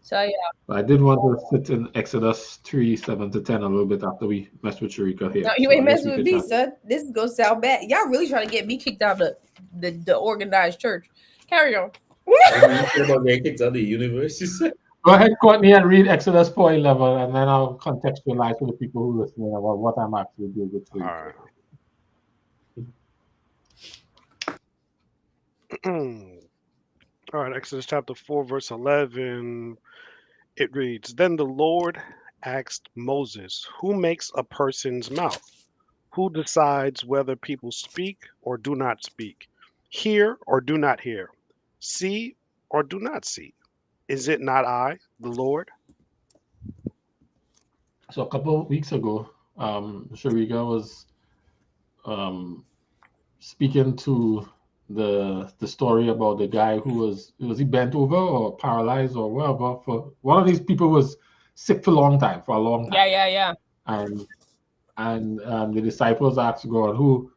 So yeah. But I did want to sit in Exodus 3:7-10 a little bit after we messed with Sharika here. No, you ain't messing with me, son. This is gonna sound bad. Y'all really trying to get me kicked out of the organized church. Carry on. About getting kicked out of the universe, you said? Go ahead, Courtney, and read Exodus 4:11, and then I'll contextualize for the people who listen about what I'm actually doing with you. All right. All right, Exodus chapter 4, verse 11. It reads, Then the Lord asked Moses, Who makes a person's mouth? Who decides whether people speak or do not speak? Hear or do not hear? See or do not see? Is it not I, the Lord? So a couple of weeks ago, Sharika was speaking to the story about the guy who was he bent over or paralyzed or whatever. For one of these people was sick for a long time. Yeah. And the disciples asked God, who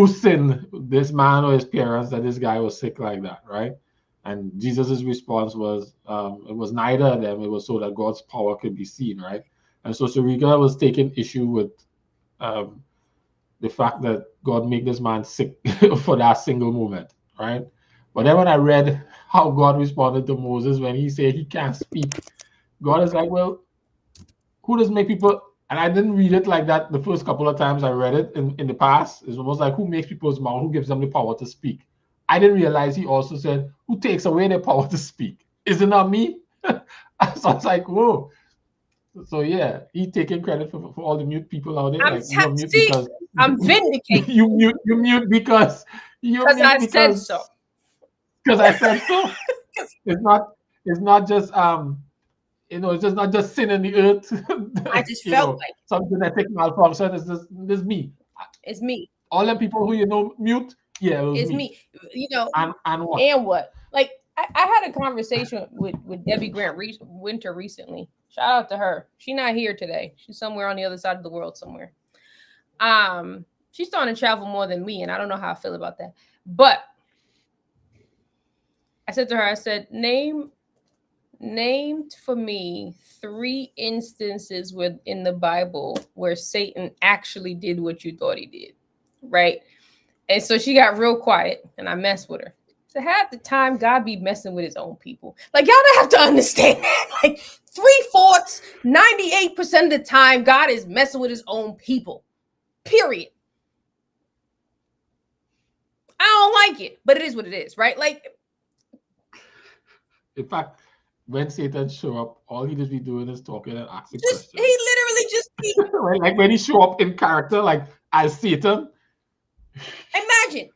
sinned, this man or his parents, that this guy was sick like that, right? And Jesus's response was, it was neither of them. It was so that God's power could be seen, right? And so Sharika was taking issue with the fact that God made this man sick for that single moment, right? But then when I read how God responded to Moses when he said he can't speak, God is like, well, who does make people? And I didn't read it like that the first couple of times I read it in the past. It was like, who makes people's mouth? Who gives them the power to speak? I didn't realize he also said, who takes away their power to speak? Is it not me? So I was like, whoa. So yeah, he taking credit for all the mute people out there. Like you're mute because I'm vindicated. you mute because I said so. Because I said so. It's not just it's just not just sin in the earth. I just felt like some genetic malfunction. It's me. It's me. All the people who mute, yeah, it's me. And what? And what? Like I had a conversation with Debbie Grant Winter recently. Shout out to her. She's not here today. She's somewhere on the other side of the world somewhere. She's starting to travel more than me, and I don't know how I feel about that. But I said to her, I said, name for me 3 instances in the Bible where Satan actually did what you thought he did, right? And so she got real quiet, and I messed with her. So half the time, God be messing with his own people. Like, y'all don't have to understand that. Like 3/4, 98% of the time, God is messing with his own people. Period. I don't like it, but it is what it is, right? Like, in fact, when Satan show up, all he just be doing is talking and asking questions. He literally just like when he show up in character, like as Satan. Imagine,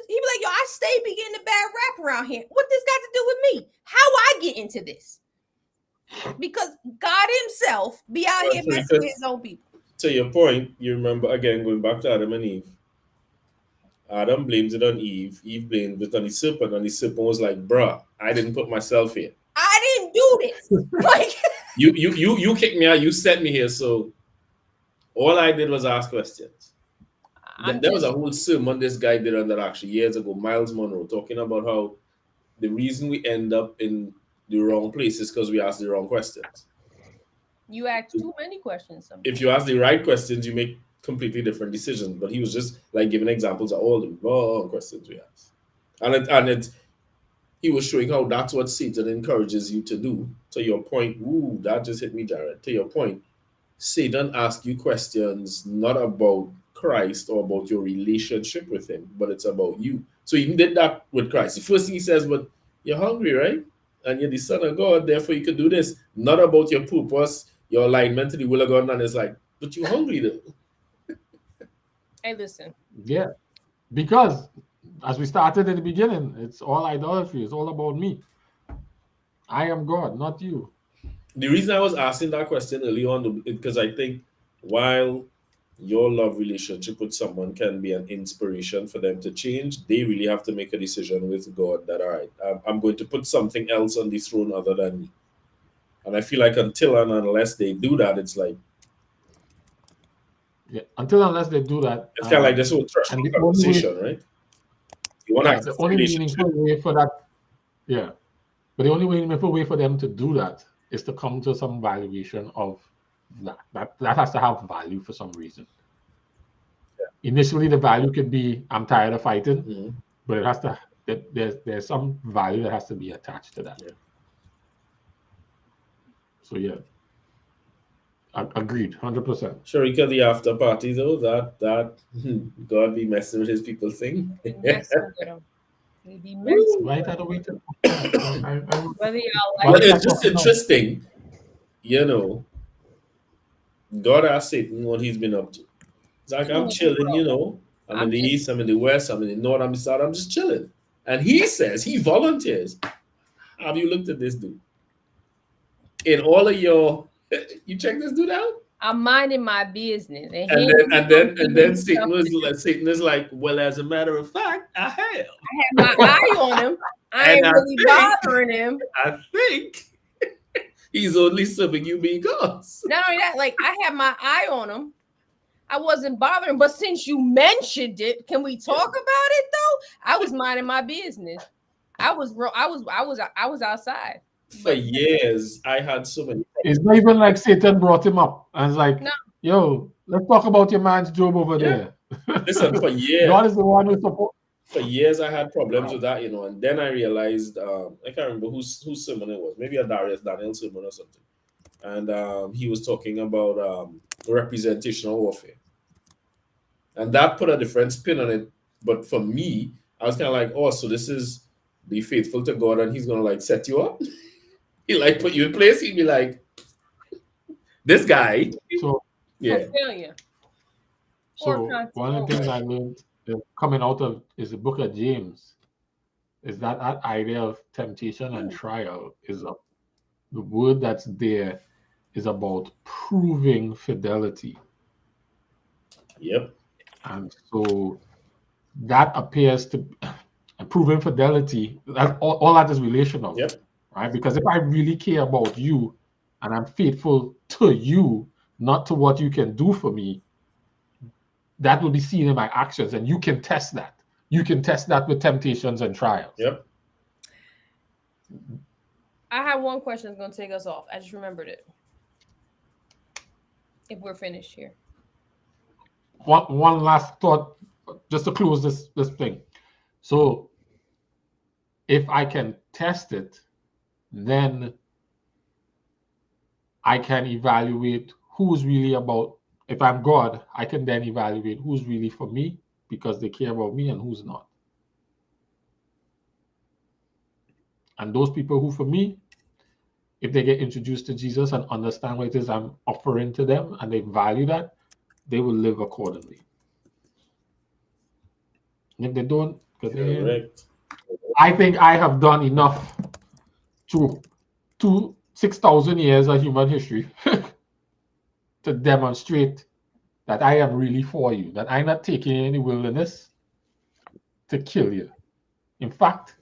he be like, yo, I stay beginning the bad rap around here. What this got to do with me? How I get into this? Because God himself be out here messing with his own people. To your point, you remember, again, going back to Adam and Eve. Adam blames it on Eve. Eve blamed it on the serpent, and the serpent was like, bruh, I didn't put myself here. I didn't do this. Like you kicked me out, you set me here, so all I did was ask questions. There was a whole sermon this guy did on that actually years ago, Miles Monroe, talking about how the reason we end up in the wrong place is because we ask the wrong questions. You ask too many questions sometimes. If you ask the right questions, you make completely different decisions. But he was just like giving examples of all the wrong questions we ask. And he was showing how that's what Satan encourages you to do. To your point, ooh, that just hit me, Jared. To your point, Satan asks you questions not about Christ or about your relationship with him, but it's about you. So he did that with Christ. The first thing he says, but you're hungry, right? And you're the son of God, therefore you could do this. Not about your purpose, your alignment to the will of God. And it's like, but you're hungry though. Hey, listen. Yeah, because as we started in the beginning, it's all idolatry. It's all about me. I am God, not you. The reason I was asking that question early on, because I think while your love relationship with someone can be an inspiration for them to change, they really have to make a decision with God that, all right, I'm going to put something else on the throne other than me. And I feel like until and unless they do that, it's like, yeah, until unless they do that, it's kind of like this whole threshold conversation, right? The only meaningful way for that, yeah, but the only meaningful way for them to do that is to come to some valuation of that has to have value for some reason. Yeah. Initially, the value could be I'm tired of fighting, but it has to. There's some value that has to be attached to that. Yeah. So yeah, agreed, 100%. Sharika, the after party though, that God be messing with his people thing. Messing with him. Right out of way to. But it's just interesting, God asked Satan what he's been up to. It's like, I'm chilling, I'm in the east, I'm in the west, I'm in the north, I'm in the south, I'm just chilling. And he says, he volunteers. Have you looked at this dude? In all of you check this dude out? I'm minding my business. And then Satan is like, well, as a matter of fact, I have. I had my eye on him. I ain't really bothering him. I think he's only serving you because. Not only that, like I had my eye on him. I wasn't bothering, but since you mentioned it, can we talk about it though? I was minding my business. I was outside. For years, I had so many. It's not even like Satan brought him up. I was like, no. Yo, let's talk about your man's Job over Yeah. there. Listen, for years, God is the one who supports. I had problems with that, and then I realized I can't remember whose sermon it was, maybe a Darius Daniel sermon or something, and he was talking about representational warfare, and that put a different spin on it. But for me, I was kind of like, oh, so this is be faithful to God, and He's gonna like set you up. He like put you in place. He'd be like, this guy, So, yeah, For failure. Or one of the things I learned coming out of is the book of James is that idea of temptation and trial is the word that's there is about proving fidelity. yep, And so that appears to proving fidelity, that all that is relational, yep, right? Because if I really care about you and I'm faithful to you, not to what you can do for me, that will be seen in my actions, and you can test that. You can test that with temptations and trials. yep. I have one question that's going to take us off. I just remembered it. If we're finished here. One last thought, just to close this thing. So if I can test it, then I can evaluate who's really about. If I'm God, I can then evaluate who's really for me because they care about me and who's not. And those people who for me, if they get introduced to Jesus and understand what it is I'm offering to them and they value that, they will live accordingly. And if they don't, Correct. I think I have done enough to 6,000 years of human history to demonstrate that I am really for you, that I'm not taking any wilderness to kill you. In fact,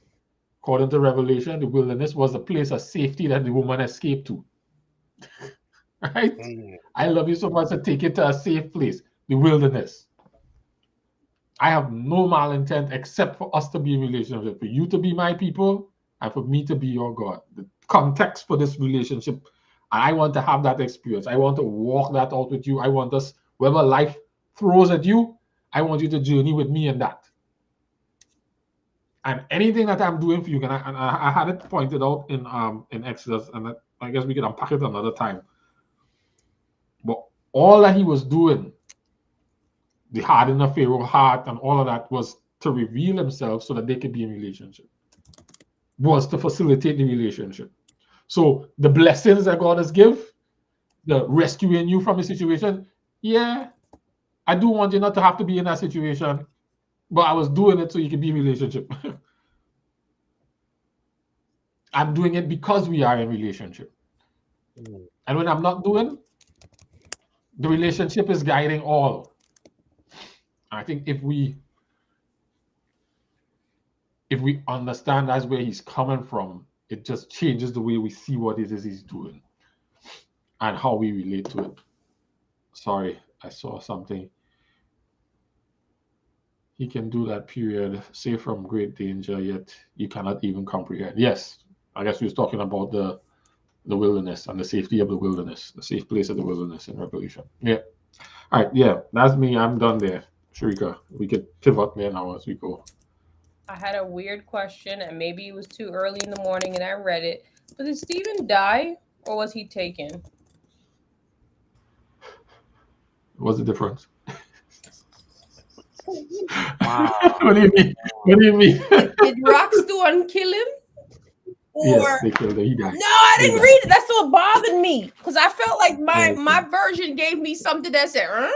according to Revelation, the wilderness was a place of safety that the woman escaped to. Right? I love you so much to take it to a safe place, the wilderness. I have no malintent except for us to be in relationship, for you to be my people and for me to be your God. The context for this relationship, and I want to have that experience. I want to walk that out with you. I want us, whatever life throws at you, I want you to journey with me in that. And anything that I'm doing for you, and I had it pointed out in Exodus, and I guess we can unpack it another time. But all that he was doing, the hardening of Pharaoh's heart and all of that, was to reveal himself so that they could be in relationship. Was to facilitate the relationship. So the blessings that God has given, the rescuing you from a situation, yeah, I do want you not to have to be in that situation, but I was doing it so you can be in relationship. I'm doing it because we are in relationship. And when I'm not doing, the relationship is guiding all. I think if we understand that's where he's coming from, it just changes the way we see what it is he's doing and how we relate to it. Sorry, I saw something. He can do that, period. Safe from great danger, yet you cannot even comprehend. Yes, I guess we was talking about the wilderness and the safety of the wilderness, the safe place of the wilderness in Revelation. Yeah. All right, yeah, that's me. I'm done there. Sharika, we could pivot there now as we go. I had a weird question, and maybe it was too early in the morning and I read it. But did Stephen die or was he taken? What's the difference? Wow. What do you mean? What do you mean? Did Rockstone kill him? Or Yes, they killed him. He died. no, I He didn't died. read it. That's what bothered me because I felt like Yeah, my version gave me something that said,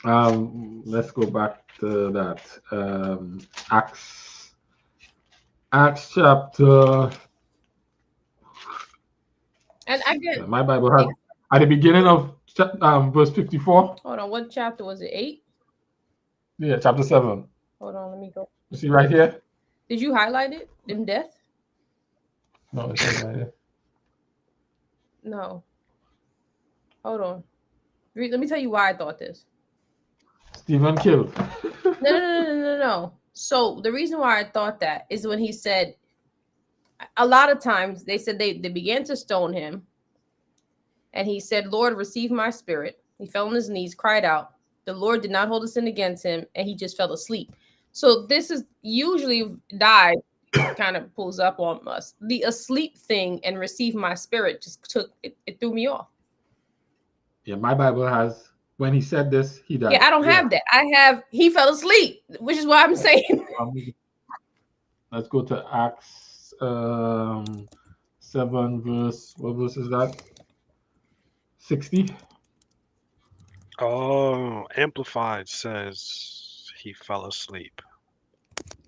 let's go back to that. Acts chapter. And again, My Bible has at the beginning of verse 54. hold on, what chapter was it? 8? Yeah, chapter 7. Hold on, let me go. You see right here? Did you highlight it in death? No, it says right here. No. Hold on. Let me tell you why I thought this. Stephen killed. No. So the reason why I thought that is when he said, a lot of times they said they began to stone him, And he said, Lord, receive my spirit. He fell on his knees, cried out. The Lord did not hold a sin against him, and he just fell asleep. So this is usually died kind of pulls up on us. The asleep thing and receive my spirit just took it, it threw me off. Yeah, my Bible has when he said this, he died. Yeah, I don't have that. I have he fell asleep, which is why I'm saying. Let's go to Acts 7 verse. What verse is that? 60. Oh, Amplified says he fell asleep.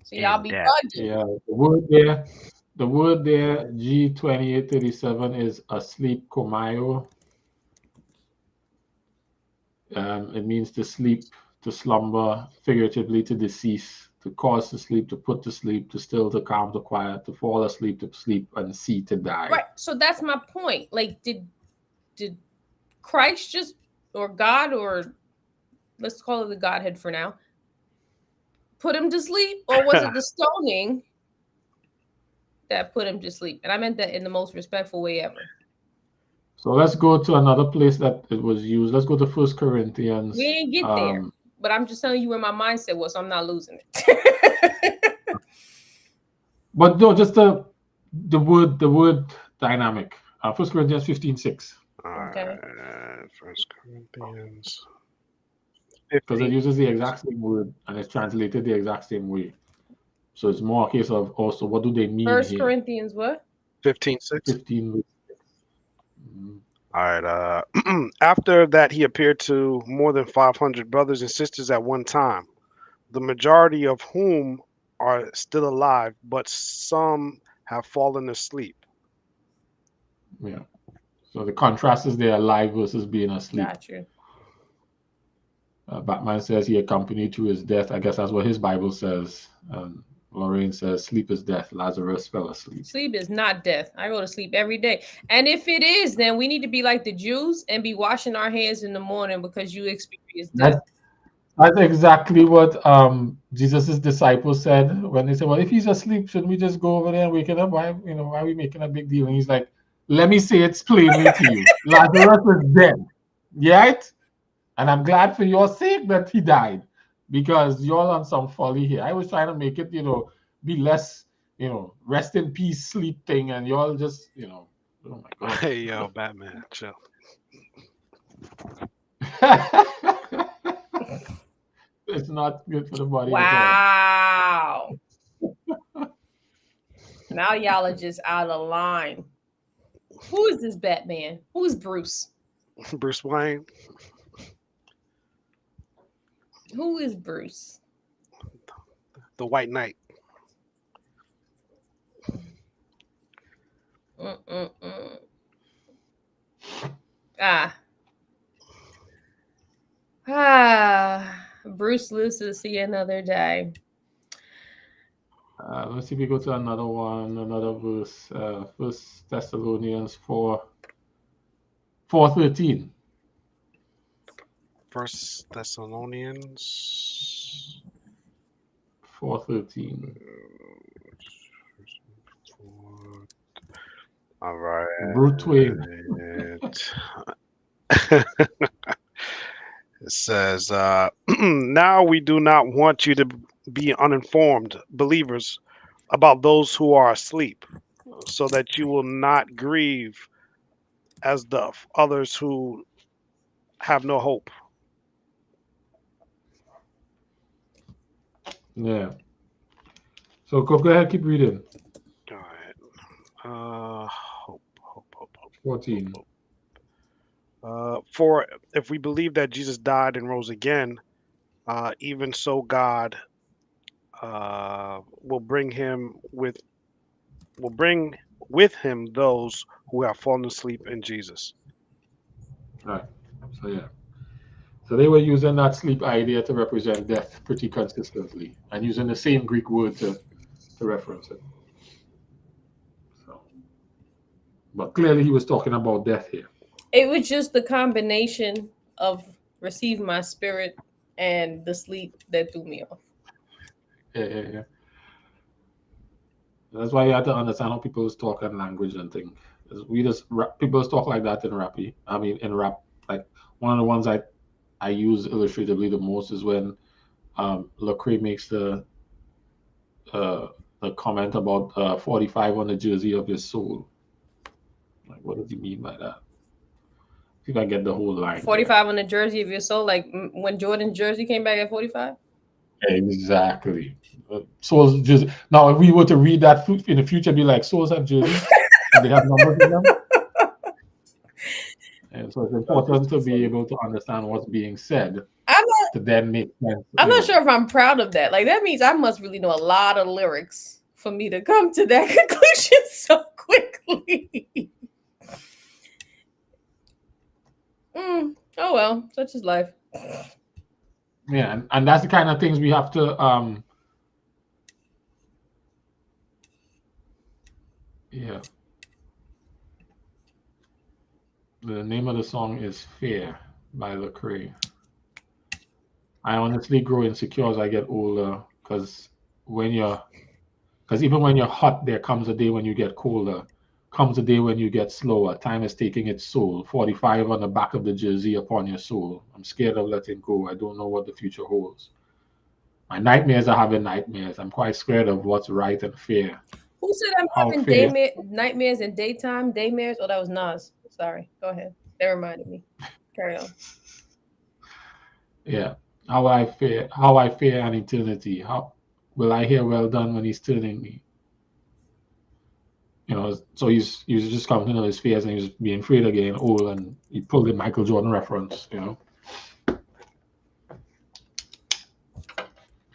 So y'all in be death. bugging. Yeah, the word there, G2837 is asleep komayo. It means to sleep, to slumber, figuratively to decease, to cause to sleep, to put to sleep, to still, to calm, to quiet, to fall asleep, to sleep, and see to die. Right. So that's my point. Like, did Christ just or God or let's call it the Godhead for now, put him to sleep, or was it the stoning that put him to sleep? And I meant that in the most respectful way ever. So let's go to another place that it was used. Let's go to 1 Corinthians. We ain't get there, but I'm just telling you where my mindset was, so I'm not losing it. But no, just the word dynamic. 1 Corinthians 15:6. Okay. First Corinthians. Because it 15. uses the exact same word and it's translated the exact same way. So it's more a case of also what do they mean First here? Corinthians what? 15:6. 15. All right. After that, he appeared to more than 500 brothers and sisters at one time, the majority of whom are still alive, but some have fallen asleep. Yeah. So the contrast is they're alive versus being asleep. Got you. Batman says he accompanied to his death. I guess that's what his Bible says. Lorraine says sleep is death. Lazarus fell asleep. Sleep is not death. I go to sleep every day. And if it is, then we need to be like the Jews and be washing our hands in the morning because you experience death. That's exactly what Jesus' disciples said when they said, well, if he's asleep, shouldn't we just go over there and wake him up? Why are we making a big deal? And he's like, let me say it plainly to you. Lazarus is dead. Right? And I'm glad for your sake that he died. Because you're on some folly here. I was trying to make it, be less, rest in peace, sleep thing, and y'all just, oh my God. Hey, yo, Batman, chill. It's not good for the body. Wow. Now y'all are just out of line. Who is this Batman? Who is Bruce? Bruce Wayne. Who is Bruce? The White Knight. Bruce lives to see another day. Let's see if we go to another one, another verse. 1 Thessalonians 4:13. 1 Thessalonians 4:13. All right. Brute Twain. It says, now we do not want you to be uninformed believers about those who are asleep, so that you will not grieve as the others who have no hope. Yeah. So go ahead, keep reading. All right. Hope. 14. For if we believe that Jesus died and rose again, even so God will bring with him those who have fallen asleep in Jesus. Right. So yeah. So they were using that sleep idea to represent death pretty consistently, and using the same Greek word to reference it. So, but clearly he was talking about death here. It was just the combination of receive my spirit and the sleep that threw me off. Yeah. That's why you have to understand how people talk and language and things. We just people talk like that in rappy. I mean, in rap, like one of the ones I use illustratively the most is when Lecrae makes the comment about 45 on the jersey of your soul. Like, what does he mean by that? I think I get the whole line. 45 on the jersey of your soul, like when Jordan's jersey came back at 45. Exactly. Souls jersey. Now, if we were to read that in the future, be like, souls have jerseys and they have numbers in them. And so it's important to be able to understand what's being said to then make sense. I'm not sure if I'm proud of that. Like, that means I must really know a lot of lyrics for me to come to that conclusion so quickly. Oh well, such is life. Yeah, and that's the kind of things we have to yeah. The name of the song is Fear by Lecrae. I honestly grow insecure as I get older because even when you're hot, there comes a day when you get colder. Comes a day when you get slower. Time is taking its soul. 45 on the back of the jersey upon your soul. I'm scared of letting go. I don't know what the future holds. My nightmares are having nightmares. I'm quite scared of what's right and fair. Who said I'm having nightmares in daytime? Daymares? Oh, that was Nas. Sorry. Go ahead. That reminded me. Carry on. Yeah. How I fear an eternity. How will I hear well done when he's turning me? You know, so he's just counting on his fears and he's being afraid of getting old, and he pulled the Michael Jordan reference, you know.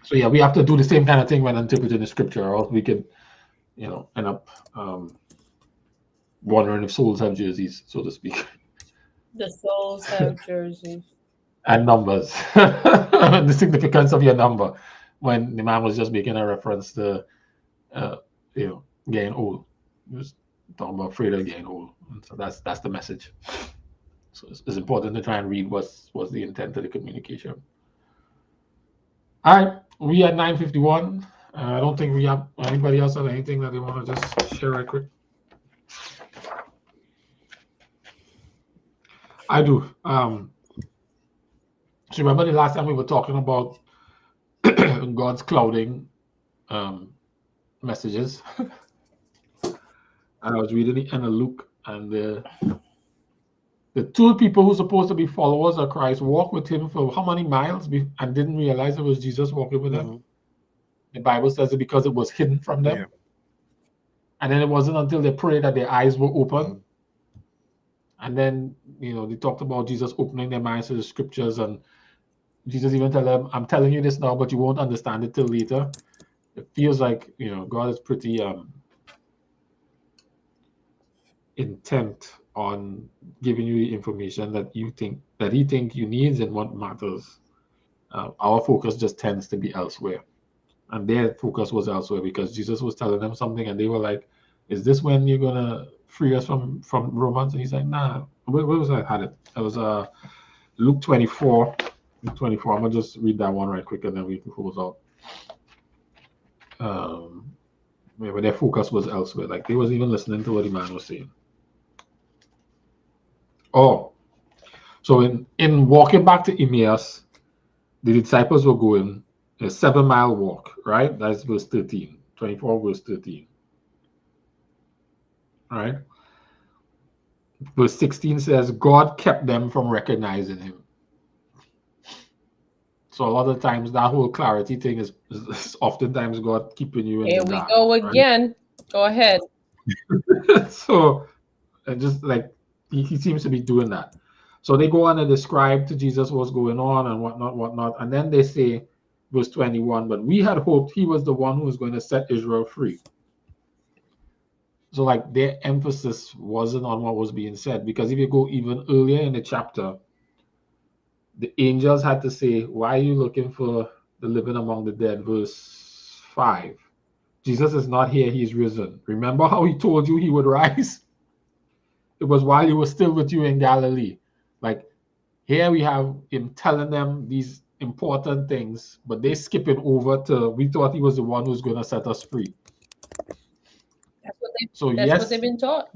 So yeah, we have to do the same kind of thing when interpreting the scripture, or else we could, you know, end up wondering if souls have jerseys, so to speak. The souls have jerseys. And numbers. The significance of your number when the man was just making a reference to you know, getting old. He was talking about afraid of getting old. And so that's the message. So it's important to try and read what's the intent of the communication. All right, we at 9:51. I don't think we have anybody else have anything that they want to just share right quick. I do. So remember the last time we were talking about God's clouding messages? And I was reading the end of Luke, and the two people who are supposed to be followers of Christ walked with him for how many miles and didn't realize it was Jesus walking with them. The Bible says it because it was hidden from them. And then it wasn't until they prayed that their eyes were open. And then, you know, they talked about Jesus opening their minds to the scriptures, and Jesus even tell them, I'm telling you this now, but you won't understand it till later. It feels like, you know, God is pretty intent on giving you the information that he think you need and what matters. Our focus just tends to be elsewhere, and their focus was elsewhere because Jesus was telling them something, and they were like, "Is this when you're gonna free us from Romans?" And he's like, "Nah." Where was I had it? It was Luke 24. Luke 24. I'm gonna just read that one right quick, and then we can close out. But their focus was elsewhere. Like they wasn't even listening to what the man was saying. Oh, so in walking back to Emmaus, the disciples were going a 7-mile walk, right? That's verse 13, 24, verse 13. All right. Verse 16 says, God kept them from recognizing him. So a lot of times that whole clarity thing is oftentimes God keeping you in Here the we dark, go right? again. Go ahead. So just like he seems to be doing that. So they go on and describe to Jesus what's going on and whatnot. And then they say, verse 21, but we had hoped he was the one who was going to set Israel free. So like their emphasis wasn't on what was being said, because if you go even earlier in the chapter, the angels had to say, why are you looking for the living among the dead? Verse 5. Jesus is not here, he's risen. Remember how he told you he would rise? It was while he was still with you in Galilee. Like here we have him telling them these important things, but they skip it over to, we thought he was the one who's going to set us free. That's what they've been taught.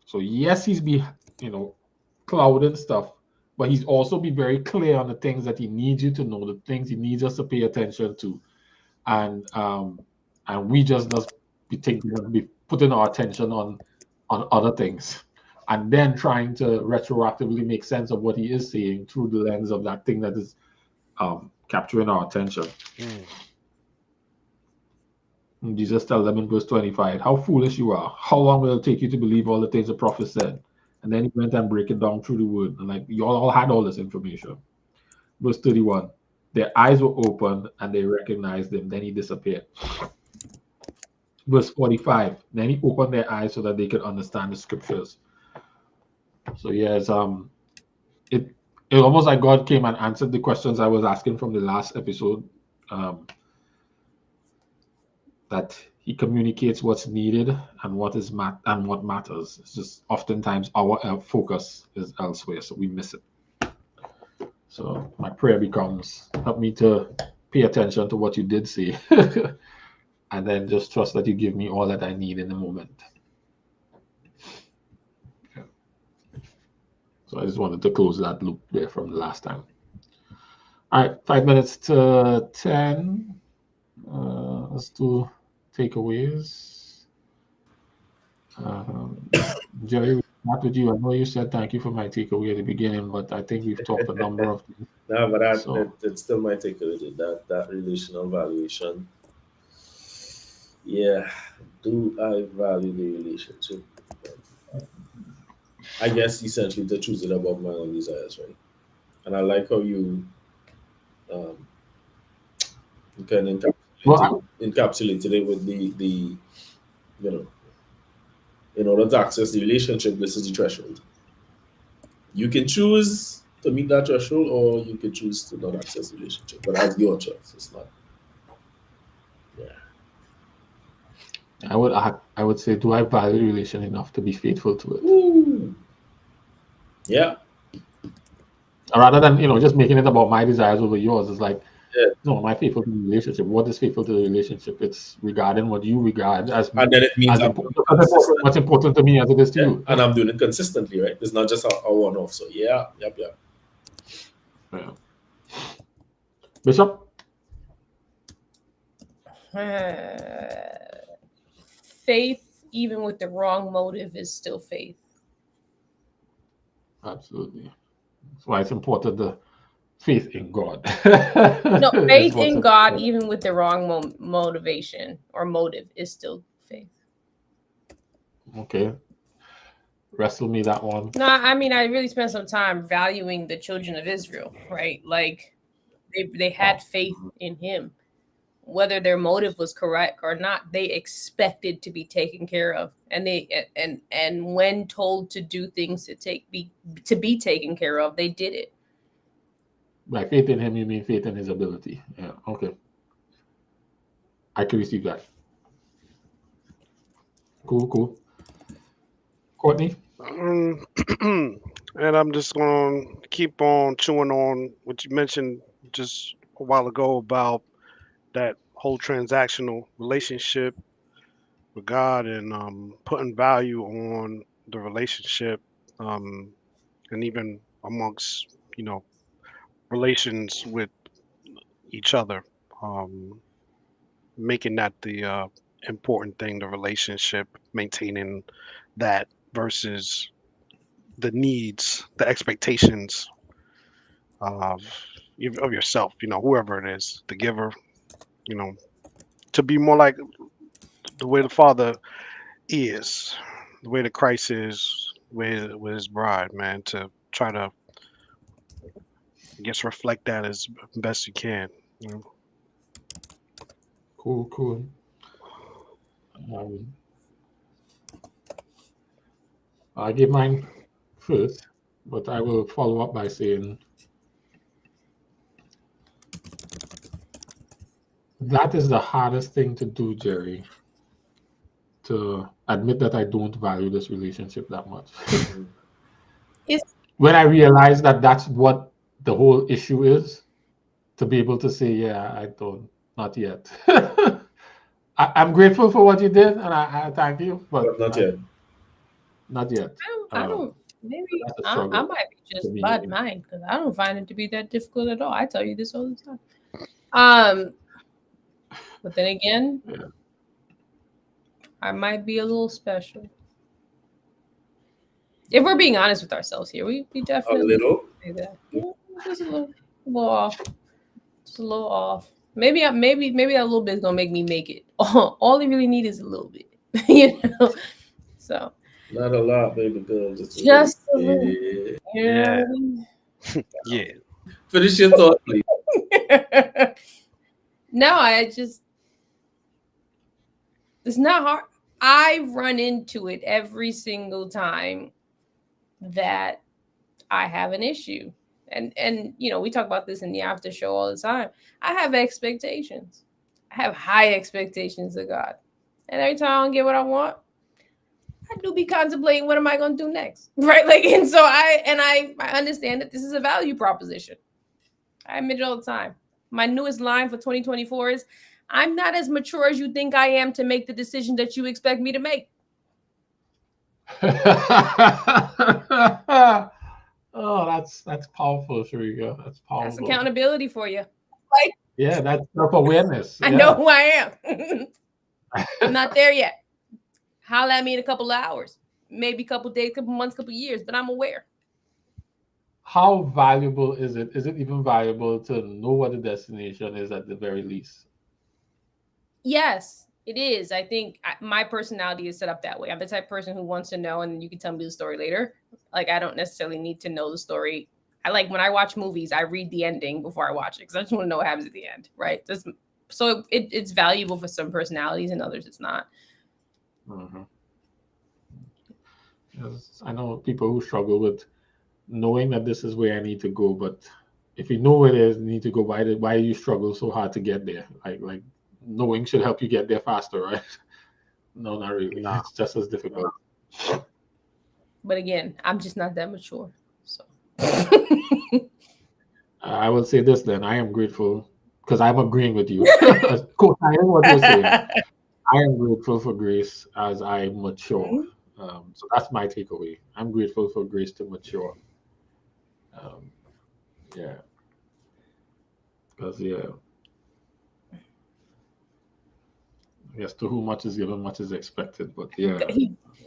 So yes, he's be, clouding stuff, but he's also be very clear on the things that he needs you to know, the things he needs us to pay attention to, and we just be thinking, be putting our attention on other things, and then trying to retroactively make sense of what he is saying through the lens of that thing that is capturing our attention. And Jesus tells them in verse 25, how foolish you are. How long will it take you to believe all the things the prophet said? And then he went and break it down through the word. And like, you all had all this information. Verse 31, their eyes were opened and they recognized him. Then he disappeared. Verse 45, then he opened their eyes so that they could understand the scriptures. So yes, it almost like God came and answered the questions I was asking from the last episode. That he communicates what's needed and what matters. It's just oftentimes our focus is elsewhere, so we miss it. So my prayer becomes, help me to pay attention to what you did say, and then just trust that you give me all that I need in the moment. Yeah. So I just wanted to close that loop there from the last time. All right, 5 minutes to 10. Let's do takeaways. Jerry, not with you. I know you said thank you for my takeaway at the beginning, but I think we've talked a number of things. No, but that's still my takeaway. That relational valuation. Yeah, do I value the relationship? I guess essentially to choose it above my own desires, right? And I like how you kind of encapsulated it with the in order to access the relationship, this is the threshold. You can choose to meet that threshold, or you can choose to not access the relationship. But that's your choice. It's not. Yeah. I would say, do I value the relation enough to be faithful to it? Ooh. Yeah. Rather than just making it about my desires over yours, it's like, no, am I faithful to the relationship? What is faithful to the relationship? It's regarding what you regard as, and then it means what's important to me as it is to you. And I'm doing it consistently, right? It's not just a one-off. So yeah. Bishop? Faith, even with the wrong motive, is still faith. Absolutely. That's why it's important to faith in God. No, faith in God, even with the wrong motivation or motive, is still faith. Okay. Wrestle me that one. No, I mean, I really spent some time valuing the children of Israel, right? Like, they had faith in him. Whether their motive was correct or not, they expected to be taken care of, and and when told to do things to be taken care of, they did it. By faith in him, you mean faith in his ability? Yeah. Okay. I can receive that. Cool. Courtney? And I'm just going to keep on chewing on what you mentioned just a while ago about that whole transactional relationship with God, and putting value on the relationship, and even amongst relations with each other, making that the important thing, the relationship, maintaining that versus the needs, the expectations of yourself, whoever it is, the giver, to be more like the way the Father is, the way that Christ is with his bride, man, to try to, I guess, reflect that as best you can. Cool. I give mine first, but I will follow up by saying that is the hardest thing to do, Jerry, to admit that I don't value this relationship that much. When I realize that that's what the whole issue is, to be able to say, yeah, I don't, not yet. I'm grateful for what you did, and I thank you, but not yet. Not yet. I don't. Maybe That's a I struggle might be just to me. bad mind because I don't find it to be that difficult at all. I tell you this all the time. But then again, Yeah. I might be a little special. If we're being honest with ourselves here, we A definitely little. say that. Yeah, just a little off. Just a little off. Maybe that little bit's gonna make me make it. All you really need is a little bit, you know. So Not a lot, baby girl. just a little. Yeah. Yeah. Finish your thought, please. No, it's not hard. I run into it every single time that I have an issue. And we talk about this in the after show all the time. I have expectations. I have high expectations of God. And every time I don't get what I want, I do be contemplating what am I going to do next, right? Like, and so I understand that this is a value proposition. I admit it all the time. My newest line for 2024 is, I'm not as mature as you think I am to make the decision that you expect me to make. Oh, that's powerful, Sharika. That's powerful. That's accountability for you. Yeah, that's self-awareness. I know who I am. I'm not there yet. Holla at me in a couple of hours, maybe a couple of days, couple months, couple of years, but I'm aware. How valuable is it? Is it even valuable to know what the destination is at the very least? Yes, it is. I think my personality is set up that way. I'm the type of person who wants to know, and you can tell me the story later. Like, I don't necessarily need to know the story. I like when I watch movies, I read the ending before I watch it because I just want to know what happens at the end, right? So it's valuable for some personalities and others it's not. Mm-hmm. Yes, I know people who struggle with knowing that this is where I need to go, but if you know where it is, you need to go. Why do you struggle so hard to get there? Like knowing should help you get there faster, right? No, not really. Nah. It's just as difficult. But again, I'm just not that mature. So I will say this then. I am grateful because I'm agreeing with you. Co-signing what you're saying. I am grateful for grace as I mature. Mhm. So that's my takeaway. I'm grateful for grace to mature. Yeah. Because, I guess to whom much is given, much is expected. But yeah.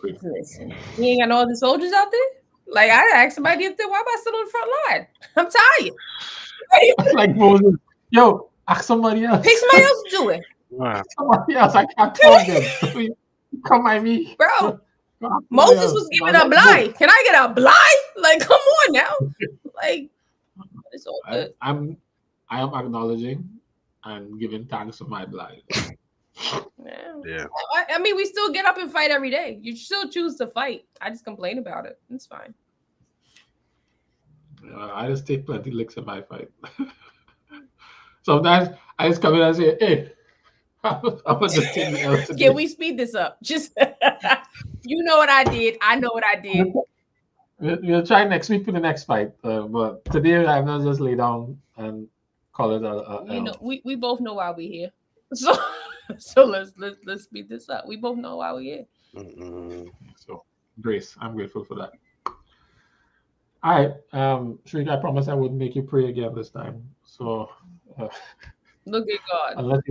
Listen, you ain't got no other soldiers out there? Like, I asked somebody up there, why am I still on the front line? I'm tired. Like Moses, yo, ask somebody else. Pick somebody else to do it. Wow. Somebody else. I can't talk them. So you come at me. Bro, Moses was given a blind. Can I get a blind? Like, come on now. Like, it's all good. I am acknowledging and giving thanks for my blind. Yeah. I mean, we still get up and fight every day. You still choose to fight. I just complain about it. It's fine. I just take plenty licks in my fight. Sometimes I just come in and say, hey, I'm gonna just take the L today. Can we speed this up? Just you know what I did. I know what I did. We'll try next week for the next fight. But today I'm gonna just lay down and call it a You know, we both know why we're here. So let's speed this up. We both know why we're here. Mm-mm. So grace, I'm grateful for that. All right, Shrika, I promise I wouldn't make you pray again this time. So Look at God.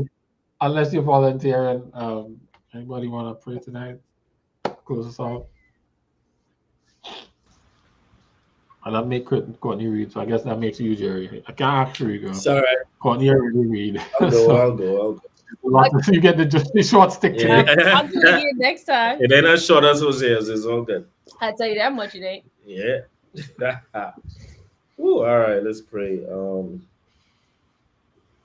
unless you're volunteering, anybody want to pray tonight? Close us out. And that make Courtney read, so I guess that makes you, Jerry. I can't ask Shrika. It's all right. Courtney already read. I'll go. You get the short stick. Yeah. I'll do it again next time. It ain't as short as Hosea's. It's all good. I tell you that much, it ain't. Yeah. Ooh, all right, let's pray.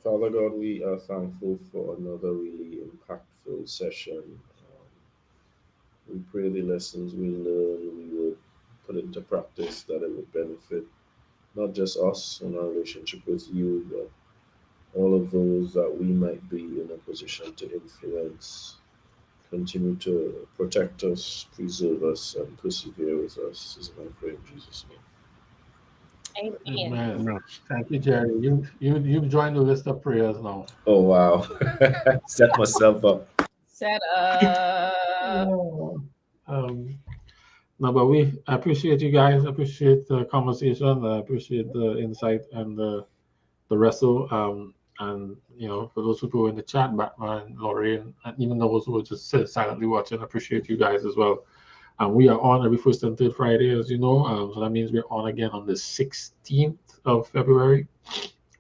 Father God, we are thankful for another really impactful session. We pray the lessons we learn, we would put into practice, that it would benefit not just us in our relationship with you, but all of those that we might be in a position to influence. Continue to protect us, preserve us, and persevere with us, is my prayer in Jesus' name. Amen. Amen. Thank you, Jerry. You've joined the list of prayers now. Oh, wow. Set myself up. Set up. No, but I appreciate you guys. I appreciate the conversation. I appreciate the insight and the wrestle. And for those who are in the chat, Batman, Lorraine, and even those who are just silently watching, I appreciate you guys as well. And we are on every first and third Friday, as you know. So that means we're on again on the 16th of February,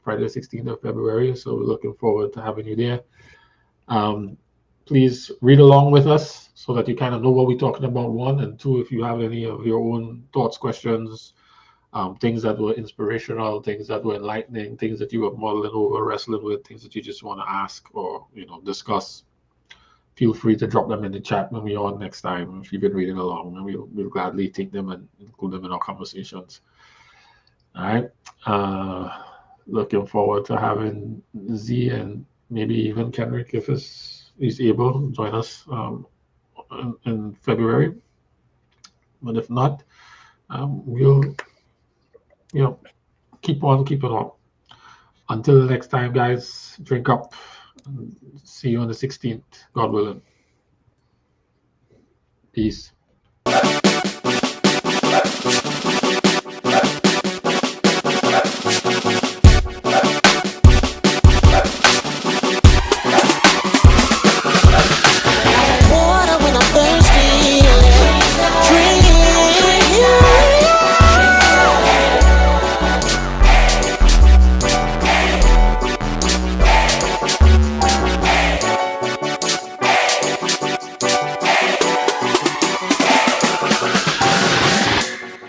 Friday the 16th of February. So we're looking forward to having you there. Please read along with us so that you kind of know what we're talking about, one. And two, if you have any of your own thoughts, questions, things that were inspirational, things that were enlightening, things that you were modeling over, wrestling with, things that you just want to ask or discuss, feel free to drop them in the chat when we're on next time. If you've been reading along, and we'll gladly take them and include them in our conversations. All right. Looking forward to having Z and maybe even Kenrick, if he's able to join us in February. But if not, we'll keep on keeping on. Until the next time, guys, drink up. See you on the 16th, God willing. Peace.